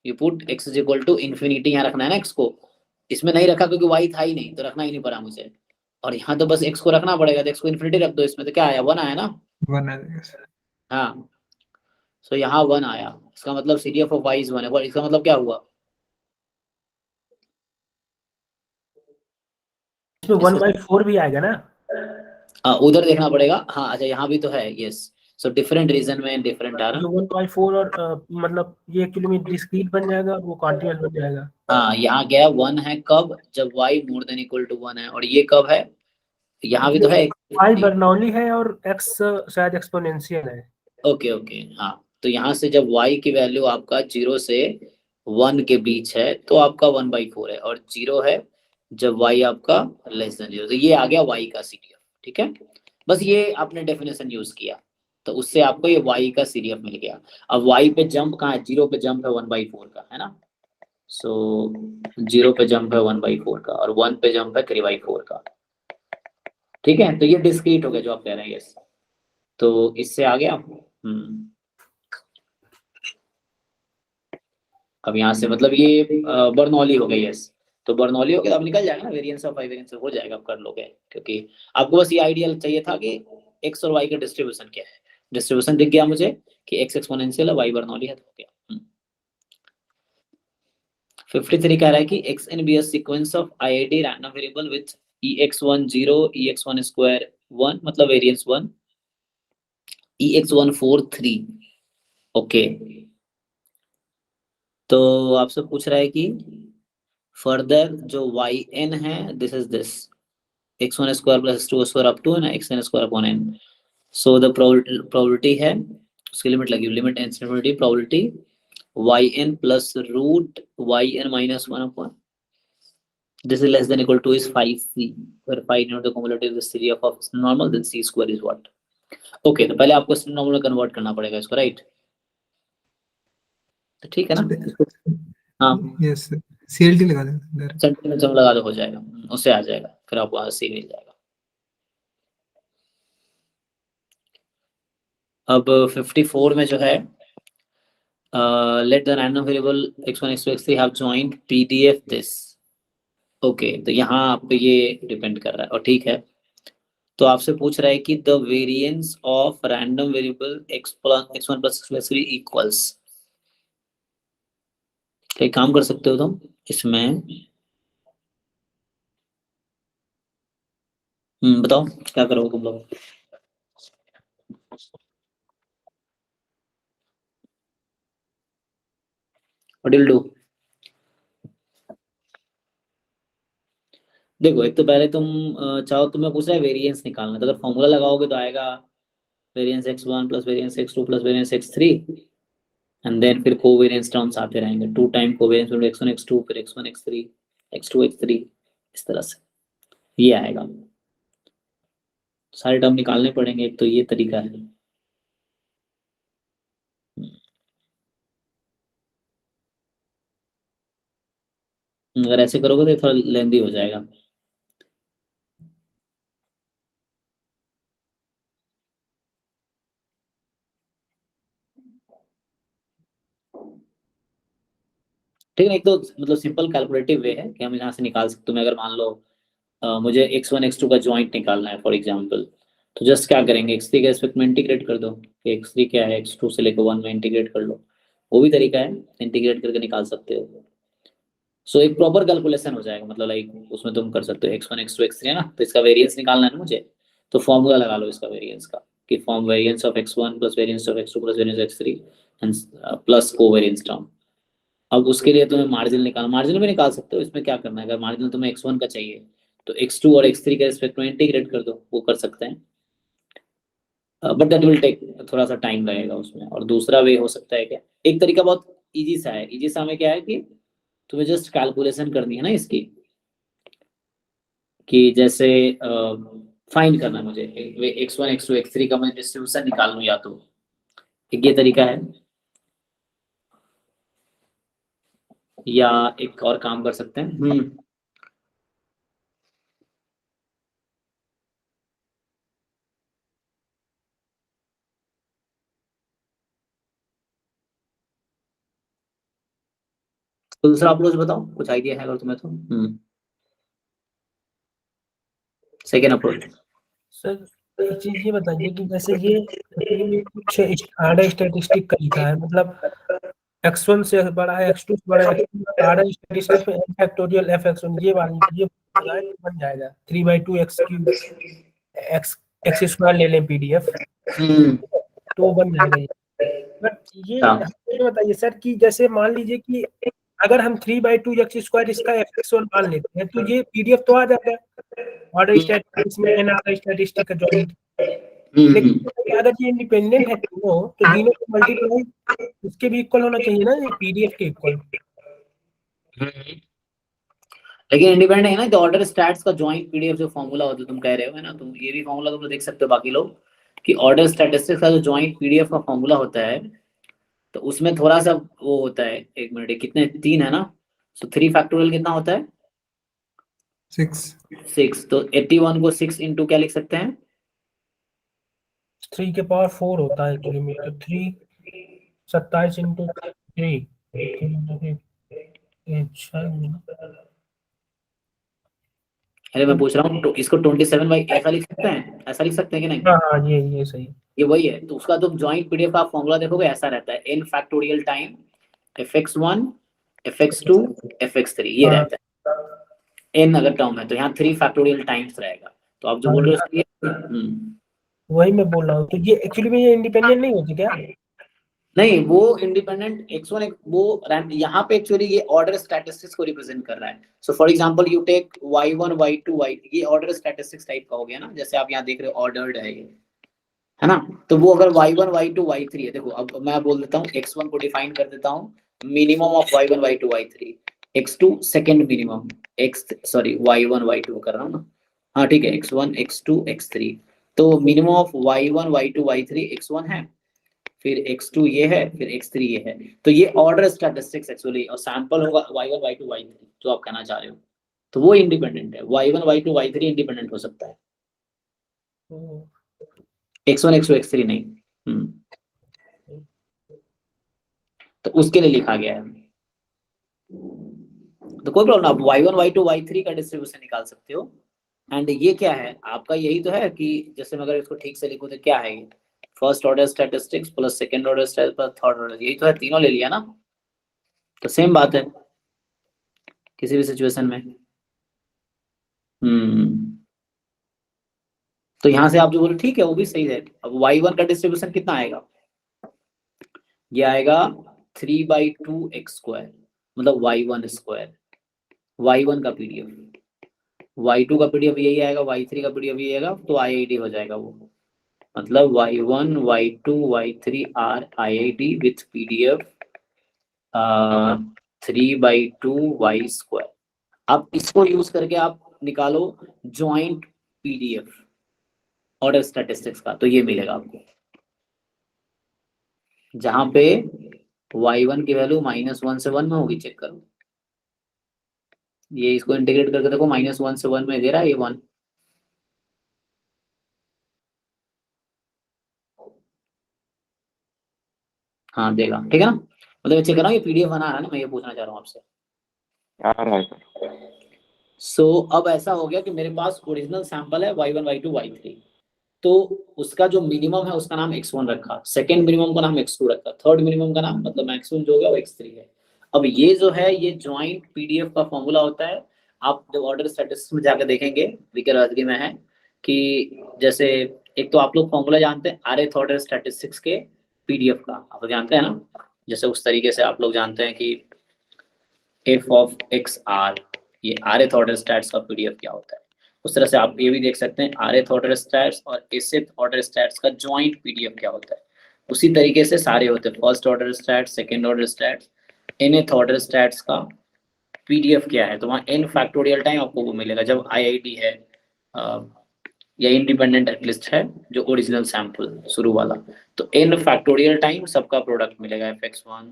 you put x is equal to infinity, यहाँ रखना है ना x को, इसमें नहीं रखा क्योंकि y था ही नहीं, तो रखना ही नहीं पड़ा मुझे। और यहाँ तो बस x को रखना पड़ेगा, तो x को इन्फिनिटी रख दो, इसमें तो क्या आया, 1 आया ना। 1 आ जाएगा सर। हाँ, सो यहाँ 1 आया, इसका मतलब सीरीएफ ऑफ y इज 1 है। इसका मतलब क्या हुआ, इसमें 1/4 भी आएगा ना। उधर देखना पड़ेगा। हाँ अच्छा, यहाँ भी तो है, यस। सो डिफरेंट रीजन में डिफरेंट आ रहा। जो 1/4 और मतलब ये एक्चुअली में डिस्क्रीट बन जाएगा और वो कॉन्टिन्यूअस बन जाएगा। हाँ, यहाँ क्या है, 1 है कब, जब y more than equal to 1 है, और ये कब है, यहाँ भी तो है। y बर्नौली है और x शायद एक्सपोनेंशियल है। ओके ओके, हाँ। तो यहाँ से जब y की वैल्यू आपका 0 से 1 के बीच है तो आपका 1/4 है, और 0 है जब y आपका लेस देन 0, तो ये आ गया y का सीरीएफ। ठीक है, बस ये आपने डेफिनेशन यूज किया तो उससे आपको ये y का सीरीएफ मिल गया। अब y पे जंप कहाँ है, 0 पे जंप है 1/4 का, है ना। सो 0 पे जंप है 1/4 का, और 1 पे जंप है 3/4 का। ठीक है, तो ये डिस्क्रीट हो गया जो आप कह रहे हैं, यस। तो इससे आ गया। अब यहाँ से मतलब ये बर्नौली हो गई, यस। तो बर्नौली हो गया, अब निकल जाएगा ना, वेरिएंस ऑफ y वेरिएंस हो जाएगा, आप कर लोगे, क्योंकि आपको बस ये आइडियल चाहिए था कि x और y का डिस्ट्रीब्यूशन क्या है। डिस्ट्रीब्यूशन दिख गया मुझे कि x एक्सपोनेंशियल है, y बर्नौली है, तो हो गया। 53 कह रहा है कि x n be a sequence of IID random variable with ex1 0 ex1 square 1, मतलब वेरिएंस 1, ex1 4 3। ओके, तो आपसे पूछ रहा है कि फर्दर जो yn है, this is this x1 square plus x2 square up to ना xn square upon n। So the probability है, उसकी लिमिट लगी, limit infinity probability yn plus root yn minus 1 upon this is less than equal to is 5c, where 5 not the cumulative the series of normal, then c square is what। Okay, तो पहले आपको normal में convert करना पड़ेगा इसको, right. तो ठीक है ना। हाँ, यस सर, सीएलटी लगा देंगे इधर। सेंटीमीटर में लगा दो, हो जाएगा, उससे आ जाएगा, फिर आपको वहां से मिल जाएगा। अब 54 में जो है, let the random variable x1 x2 x3 have joined pdf this. Okay, तो यहाँ आप ये डिपेंड कर रहा है, और ठीक है। तो आपसे पूछ रहा है कि the variance of random variable x1 plus x3 equals, क्या काम कर सकते हो तुम इसमें, बताओ क्या करोगे तुम लोग। व्हाट विल डू, देखो एक तो पहले तुम चाहो, तुम्हें पूछ रहा है वेरिएंस निकालना, तो अगर फॉर्मूला लगाओगे तो आएगा variance x1 plus variance x2 plus variance x3, and then फिर कोवेरिएंस टर्म्स आते रहेंगे, 2 टाइम कोवेरिएंस x1 x2 फिर x1 x3 x2 x3, इस तरह से ये आएगा। सारे टर्म निकालने पड़ेंगे, एक तो ये तरीका है। अगर ऐसे करोगे तो थोड़ा लेंदी हो जाएगा। ठीक है, एक तो मतलब सिंपल कैलकुलेटिव वे है कि हम यहाँ से निकाल सकते हैं। अगर मान लो मुझे x1 x2 का जॉइंट निकालना है फॉर एग्जांपल, तो जस्ट क्या करेंगे, x3 के रेस्पेक्ट में इंटीग्रेट कर दो, कि x3 क्या है x2 से लेकर 1 में इंटीग्रेट कर लो, वो भी तरीका है, इंटीग्रेट करके निकाल सकते हो। सो एक प्रॉपर कैलकुलेशन हो जाएगा, मतलब लाइक उसमें तुम कर सकते हो x1 x2 x3 है ना, तो इसका वेरिएंस निकालना है ना मुझे, तो फॉर्मूला लगा लो इसका वेरिएंस का, कि form variance of x1 plus variance of x2 plus variance of x3 and plus covariance term. अब उसके लिए तुम्हें मार्जिन निकाल, मार्जिन भी निकाल सकते हो, इसमें क्या करना है, अगर मार्जिन तुम्हें x1 का चाहिए तो x2 और x3 के रिस्पेक्ट में इंटीग्रेट कर दो, वो कर सकते हैं, बट दैट विल टेक, थोड़ा सा टाइम लगेगा उसमें। और दूसरा वे हो सकता है क्या, एक तरीका बहुत इजी सा है, इजी सा में क्या है कि तुम्हें जस्ट कैलकुलेशन करनी है ना इसकी, कि जैसे फाइंड करना है मुझे x1 x2 x3 का मैं डिस्ट्रीब्यूशन निकाल लूं, या तो एक ये तरीका है, या एक और काम कर सकते हैं। तो दूसरा अप्रोच बताओ, कुछ आइडिया है अगर तुम्हें तो। Second approach. सर एक चीज ये बताइए कि जैसे ये कुछ आर्डर स्टैटिस्टिक का लिखा है, मतलब x1 से बड़ा है, x2 से बड़ा है, आर्डर स्टैटिस्टिक पे n फैक्टोरियल f(x1) ये वाली ये बन जाएगा 3/2 x³ x² ले लें pdf तो बन जाएगा ये। बट ये बताइए सर कि जैसे मान लीजिए कि अगर हम 3/2 x² इसका f(x1) मान लेते हैं तो ये pdf तो आ जाता है ऑर्डर स्टैटिस्टिक्स में, n आर्डर स्टैटिस्टिक का जॉइंट। लेकिन अगर ये इंडिपेंडेंट है तीनों, तो तीनों को मल्टीप्लाई उसके भी इक्वल होना चाहिए ना, ये पीडीएफ के इक्वल। लेकिन इंडिपेंडेंट है ना, तो ऑर्डर स्टैट्स का जॉइंट पीडीएफ जो फॉर्मूला होता है तुम कह रहे हो, है ना, तुम ये भी फॉर्मूला तुम देख सकते हो बाकी लोग, कि ऑर्डर स्टैटिस्टिक्स का जो जॉइंट पीडीएफ का फॉर्मूला होता है, तो उसमें थोड़ा सा वो होता है, एक मिनट, कितने 3 है ना, सो 3 फैक्टोरियल कितना होता है 6, तो 81 को 6 इंटू क्या लिख सकते हैं 3 के पावर 4 होता है एक्चुअली में, तो 3 27 इंटू 3 अरे मैं पूछ रहा हूँ, तो इसको 27 बाई ऐसा लिख सकते हैं, ऐसा लिख सकते हैं कि नहीं। हाँ ये सही, ये वही है, तो उसका तुम जॉइंट पीडीएफ का फॉर्मूला देखोगे ऐसा रहता है, n factorial time fx1 fx2 fx3 ये रहता है। n अगर टर्म है तो यहाँ 3 फैक्टोरियल टाइम्स रहेगा, तो आप जो बोल रहे हो वही मैं बोल रहा हूँ। तो ये एक्चुअली में ये इंडिपेंडेंट नहीं होती क्या? नहीं, वो इंडिपेंडेंट x1 वो यहाँ पे एक्चुअली ये ऑर्डर स्टैटिस्टिक्स को रिप्रेजेंट कर रहा है। So for example you take y1 y2 y, ये ऑर्डर स्टैटिस्टिक्स टाइप का हो गया ना, जैसे आप यहाँ देख रहे हो ऑर्डर्ड है ये, है ना, तो वो अगर y1 y2 y3 है, देखो अब मैं बोल देता हूँ x1 को डिफाइन कर देता हूँ minimum of y1 y2 y3, x2 second minimum, y1 y2 कर रहा हूँ ना, हाँ ठीक है, x1 x2 x3, तो minimum of y1 y2 y3 x1 है, फिर x2 ये है, फिर x3 ये है, तो ये ऑर्डर स्टैटिस्टिक्स एक्चुअली, और सैंपल होगा y1 y2 y3 जो आप कहना चाह रहे हो, तो वो इंडिपेंडेंट है, y1 y2 y3 इंडिपेंडेंट हो सकता है, x1 x2 x3 नहीं। तो उसके लिए लिखा गया है, तो कोई प्रॉब्लम, आप y1 y2 y3 का डिस्ट्रीब्यूशन निकाल सकते हो। एंड ये क्या है आपका, यही तो है कि जैसे मैं अगर इसको ठीक से लिखूं तो क्या है ये, first order statistics plus second order statistics plus third order, यही तो है, तीनों ले लिया ना, तो सेम बात है किसी भी सिचुएशन में। तो यहाँ से आप जो बोले ठीक है वो भी सही है। अब y1 का डिस्ट्रीब्यूशन कितना आएगा, ये आएगा 3/2 x², मतलब y1 स्क्वायर, y1 का पीडीएफ, y2 का पीडीएफ यही आएगा, y3 का पीडीएफ यही आएगा, तो IID हो जाएगा वो, मतलब y1 y2 y3 are IID with PDF 3/2 y²। अब इसको यूज करके आप निकालो ज्वाइंट पीडीएफ ऑर्डर स्टैटिस्टिक्स का, तो ये मिलेगा आपको, जहां पे y1 की वैल्यू -1 से 1 में होगी, चेक करो, ये इसको इंटीग्रेट करके देखो, -1 से 1 में दे रहा है ये 1, हाँ देगा, ठीक है ना, मतलब चेक कर रहा हूँ ये पीडीएफ बना रहा है ना, मैं ये पूछना चाह रहा हूँ आपसे। आ रहा है सो अब ऐसा हो गया कि मेरे पास ओरिजिनल सैंपल है y1 y2 y3, तो उसका जो मिनिमम है उसका नाम x1 रखा, सेकंड मिनिमम का नाम x2 रखा, थर्ड मिनिमम का नाम मतलब मैक्सिमम जो हो गया वो x3 है। अब ये जो है ये जॉइंट पीडीएफ का फॉर्मूला होता है। आप जब ऑर्डर स्टैटिस्टिक्स में जाकर देखेंगे विकराजगी में है कि जैसे एक तो आप लोग फॉर्मूला जानते हैं आरएथ ऑर्डर स्टैटिस्टिक्स के पीडीएफ का, आप जानते हैं ना, जैसे उस तरीके से आप लोग जानते हैं कि एफ ऑफ एक्स आर, ये आरएथ ऑर्डर स्टैट्स का पीडीएफ क्या होता है, उस तरह से आप ये भी देख सकते हैं आरएथ ऑर्डर स्टैट्स और एसएथ ऑर्डर स्टैट्स का जॉइंट पीडीएफ क्या होता है। उसी तरीके से सारे होते हैं, first order stats, second order stats, nth order stats का पीडीएफ क्या है, तो वहाँ n फैक्टोरियल टाइम आपको वो मिलेगा जब आईआईटी है या इंडिपेंडेंट एटलिस्ट है जो ओरिजिनल सैंपल शुरू वाला, तो n फैक्टोरियल टाइम सबका प्रोडक्ट मिलेगा fx1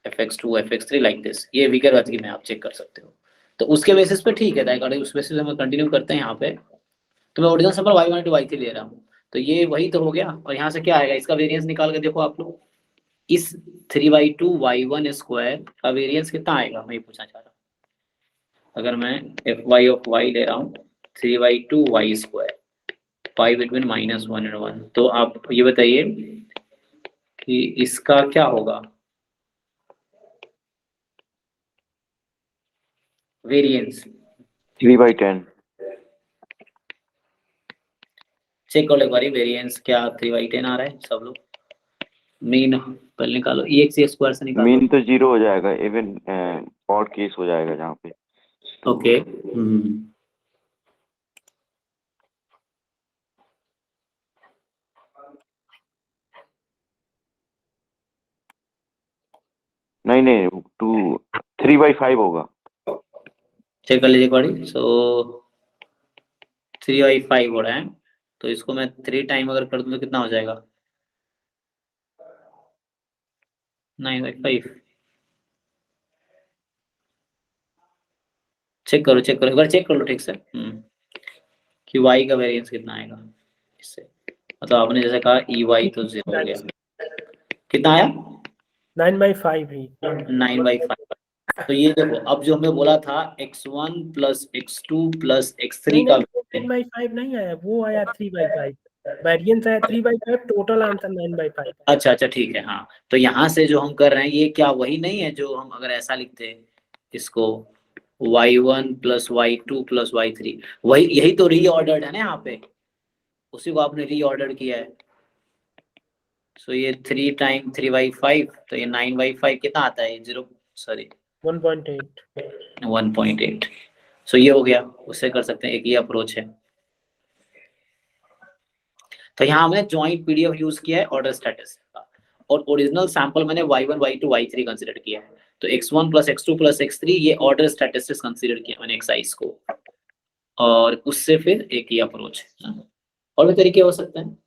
fx2 fx3 like this. ये विकराजगी में आप चेक कर सकते हो। तो उसके बेसिस पे ठीक है, अगर उस बेसिस पे हम कंटिन्यू करते हैं यहाँ पे, तो मैं ओरिजिनल सैंपल y1 y3 ले रहा हूँ, तो ये वही तो हो गया। और यहाँ से क्या आएगा, इसका वेरिएंस निकाल के देखो आप लोग, इस 3/2 y1 स्क्वायर का वेरिएंस कितना आएगा, मैं ये पूछना चाह रहा हूँ। अगर मैं fy ऑफ y ले रहा हूँ 3/2 y स्क्वायर, पाई बिटवीन -1 और 1, तो आप ये बताइए कि इसका क्या होगा वेरिएंस। 3/10। चेक कर लो एक बारी वेरिएंस क्या 3/10 आ रहा है सब लोग। मीन पहले निकालो, एक्स स्क्वायर से निकालो। मीन तो 0 हो जाएगा, इवन ऑड केस हो जाएगा जहाँ पे। ओके नहीं 3/5 होगा। चेक कर लीजिए बड़ी। सो 3/5 हो रहा है, तो इसको मैं 3 टाइम अगर कर दूं तो कितना हो जाएगा 9/5। चेक करो एक बार चेक कर लो ठीक से कि y का वेरिएंस कितना आएगा इससे। मतलब आपने जैसे कहा y तो 0 हो गया, कितना आया 9/5 ही 9/5। तो ये देखो अब जो हमें बोला था x1 plus x2 plus x3 का 9/5 नहीं आया, वो आया 3/5, वेरिएंस आया 3/5, टोटल आंसर 9/5। अच्छा ठीक है। हाँ तो यहाँ से जो हम कर रहे हैं ये क्या वही नहीं है जो हम अगर ऐसा लिखते हैं इसको y1 plus y2 plus y3, वही यही तो रीऑर्डर्ड है ना यहाँ पे, उसी को आपने रीऑर्डर किया है। सो ये 3 टाइम 3/5, तो ये 9/5 कितना आता है 1.8। सो ये हो गया, उससे कर सकते हैं, एक ये अप्रोच है। तो यहाँ हमने जॉइंट पीडीएफ यूज किया है ऑर्डर स्टेटस का, और ओरिजिनल सैंपल मैंने y1 y2 y3 कंसीडर किया है। तो x1 plus x2 plus x3 ये ऑर्डर स्टैटिस्टिक्स कंसीडर किया मैंने एक्साइज को, और उससे फिर एक ही अप्रोच है। और भी तरीके हो सकते हैं,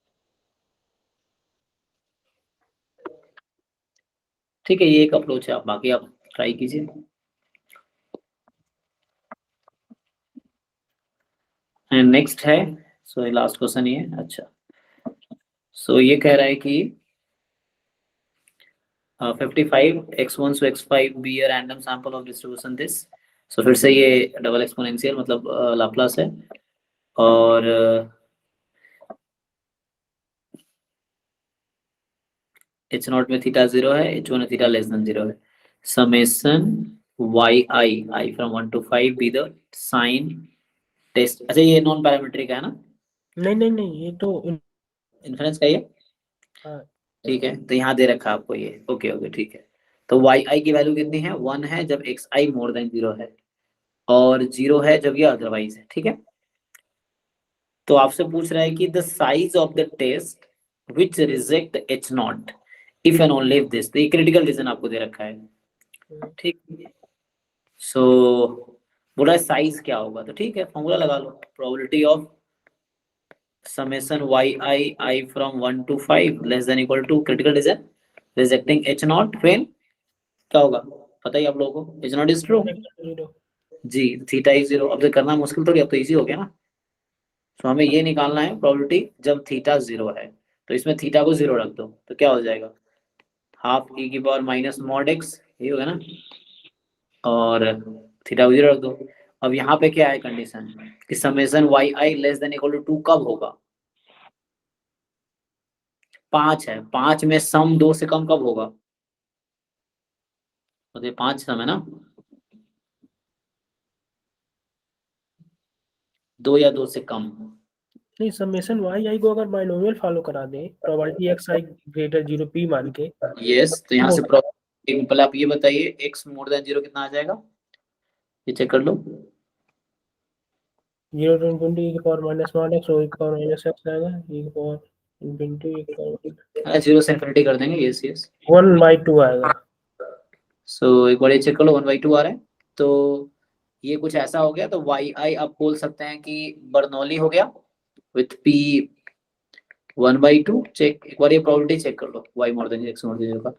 ठीक है, ये एक अप्रोच है, आप बाकी आप ट्राई कीजिए। नेक्स्ट है, सो ये लास्ट क्वेश्चन ही है। अच्छा सो ये कह रहा है कि 55 x1 to x5 be a random sample of distribution this। सो फिर से ये डबल एक्सपोनेंशियल मतलब लाप्लास है, और h0 में थीटा 0 है, h1 में थीटा लेस देन 0 है। Summation yi from 1 to 5 be the sin test. अच्छा ये नॉन पैरामीट्रिक है ना? नहीं ये तो इन्फरेंस का ये हाँ। ठीक है, तो यहाँ दे रखा आपको ये। ओके ठीक है। तो yi की वैल्यू कितनी है 1 है जब xi मोर देन 0 है, और 0 है जब ये अदरवाइज है, ठीक है। तो आपसे पूछ रहा है कि the size of the test which reject h0 if and only if this, तो ये क्रिटिकल रीजन आपको दे रखा है, ठीक। सो बोला साइज क्या होगा, तो ठीक है फॉर्मूला लगा लो, probability of summation yi from 1 to 5 less than equal to critical region rejecting h0 when क्या होगा पता ही आप लोगों को, h0 is true जी, थीटा इज 0। अब तो करना मुश्किल थोड़ी, अब तो इजी हो गया ना। तो हमें ये निकालना है प्रोबेबिलिटी जब थीटा 0 है, तो इसमें थीटा को 0 रख दो, तो क्या हो जाएगा हाफ e की पावर माइनस मॉड x, ये होगा ना, और थीटा को 0 रख दो। अब यहाँ पे क्या है कंडीशन कि summation yi less than equal to 2 कब होगा, 5 है, 5 में सम 2 से कम कब होगा? तो ये 5 सम है ना, 2 या 2 से कम। नहीं, समेशन वाई आई को अगर बाइनोमियल फॉलो करा दें प्रोबेबिलिटी एक्स आई ग्रेटर 0 पी मान के, यस, तो यहाँ से पहले आप ये बताइए x मोर देन 0 कितना आ जाएगा, ये चेक कर लो। 0 to infinity e की पावर माइनस स्मॉल एक्स और e की पावर माइनस एक्स आएगा, e की पावर इनफिनिटी e की पावर 0 से इन्फिनिटी कर देंगे, यस यस। 1/2 आएगा। सो एक बार ये चेक कर लो, 1/2 आ रहा है, तो ये कुछ ऐसा हो गया। तो वाई आई आप बोल सकते हैं कि बर्नौली हो गया विथ p 1/2। चेक एक बार ये प्रोबेबिलिटी चेक कर लो, y more then x more than 0 का।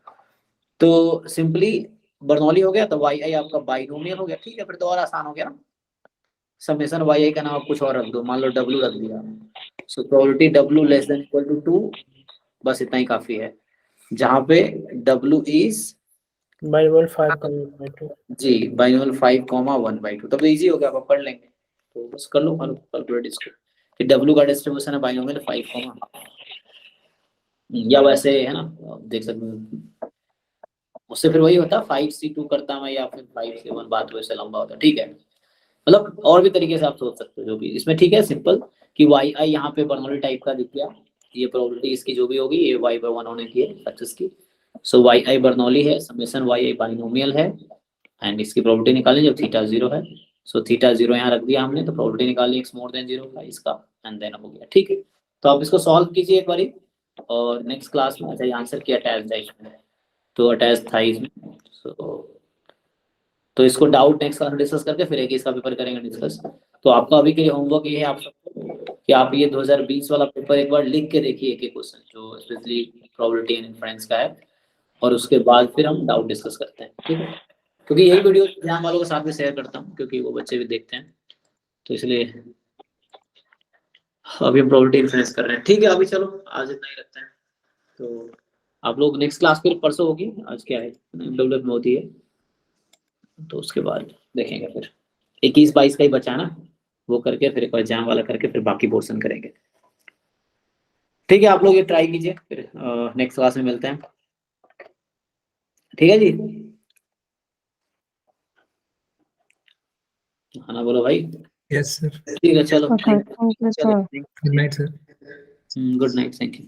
तो सिंपली बर्नौली हो गया, तो वाई आई आपका बाइनोमियल हो गया। ठीक है, फिर तो और आसान हो गया ना। समेशन वाई आई का नाम आप कुछ और रख दो, मान लो w रख दिया। So probability w less than equal to 2, बस इतना ही काफी है, जहां पे w इज बाइनोमियल 5 का 1/2। जी बाइनोमियल 5,1/2। तब तो इजी हो गया, आप पढ़ लेंगे। तो बस कर लो कैलकुलेट इसको कि w का डिस्ट्रीब्यूशन है बाइनोमियल 5, या वैसे है ना, आप देख सकते हो उससे फिर वही होता 5c2 करता मैं, या फिर 5c1, बात वैसे लंबा होता। ठीक है, मतलब और भी तरीके से आप सोच सकते हो जो भी इसमें। ठीक है, सिंपल कि वाई आई यहाँ पे बर्नौली टाइप का दिख गया, ये प्रोबेबिलिटी इसकी जो भी होगी ये y/1 होने की है सक्सेस की। सो वाई आई बर्नौली है, समेशन वाई आई बाइनोमियल है, एंड इसकी प्रोबेबिलिटी निकालें जब थीटा 0 है। सो थीटा 0 यहाँ रख दिया हमने, तो प्रोबेबिलिटी निकाली x मोर देन 0 का इसका, एंड देन हो गया। ठीक है, तो आप इसको सॉल्व कीजिए एक बारी, और नेक्स्ट क्लास में अच्छा आंसर किया अटैच था इसमें, तो अटैच था इसमें। तो इसको डाउट नेक्स्ट क्लास में डिस्कस करके फिर एक इसका पेपर करेंगे डिस्कस। तो आपका अभी के लिए होमवर्क ये है आप सबको कि आप ये 2020 वाला पेपर एक बार लिख के देखिए, एक एक क्वेश्चन जो स्पेशली प्रोबेबिलिटी एंड इन्फ्रेंस का है, और उसके बाद फिर हम डाउट डिस्कस करते हैं। ठीक है, क्योंकि यही वीडियो एग्जाम वालों के साथ में शेयर करता हूँ, क्योंकि वो बच्चे भी देखते हैं, तो इसलिए अभी हम प्रोबेबिलिटी इन्फ्रेंस कर रहे हैं। ठीक है, अभी चलो आज इतना ही रखते हैं। तो आप लोग नेक्स्ट क्लास फिर परसों होगी, आज क्या है डेवलप में होती है, तो उसके बाद देखेंगे फिर 21-22 का ही बचा ना, वो करके फिर एक बार एग्जाम वाला करके फिर बाकी पोर्शन करेंगे। ठीक है, आप लोग ये ट्राई कीजिए, फिर नेक्स्ट क्लास में मिलते हैं। ठीक है जी, हाँ बोलो भाई। Yes sir. ठीक है, चलो Okay, thank you, sir. Good night sir. Good night, thank you.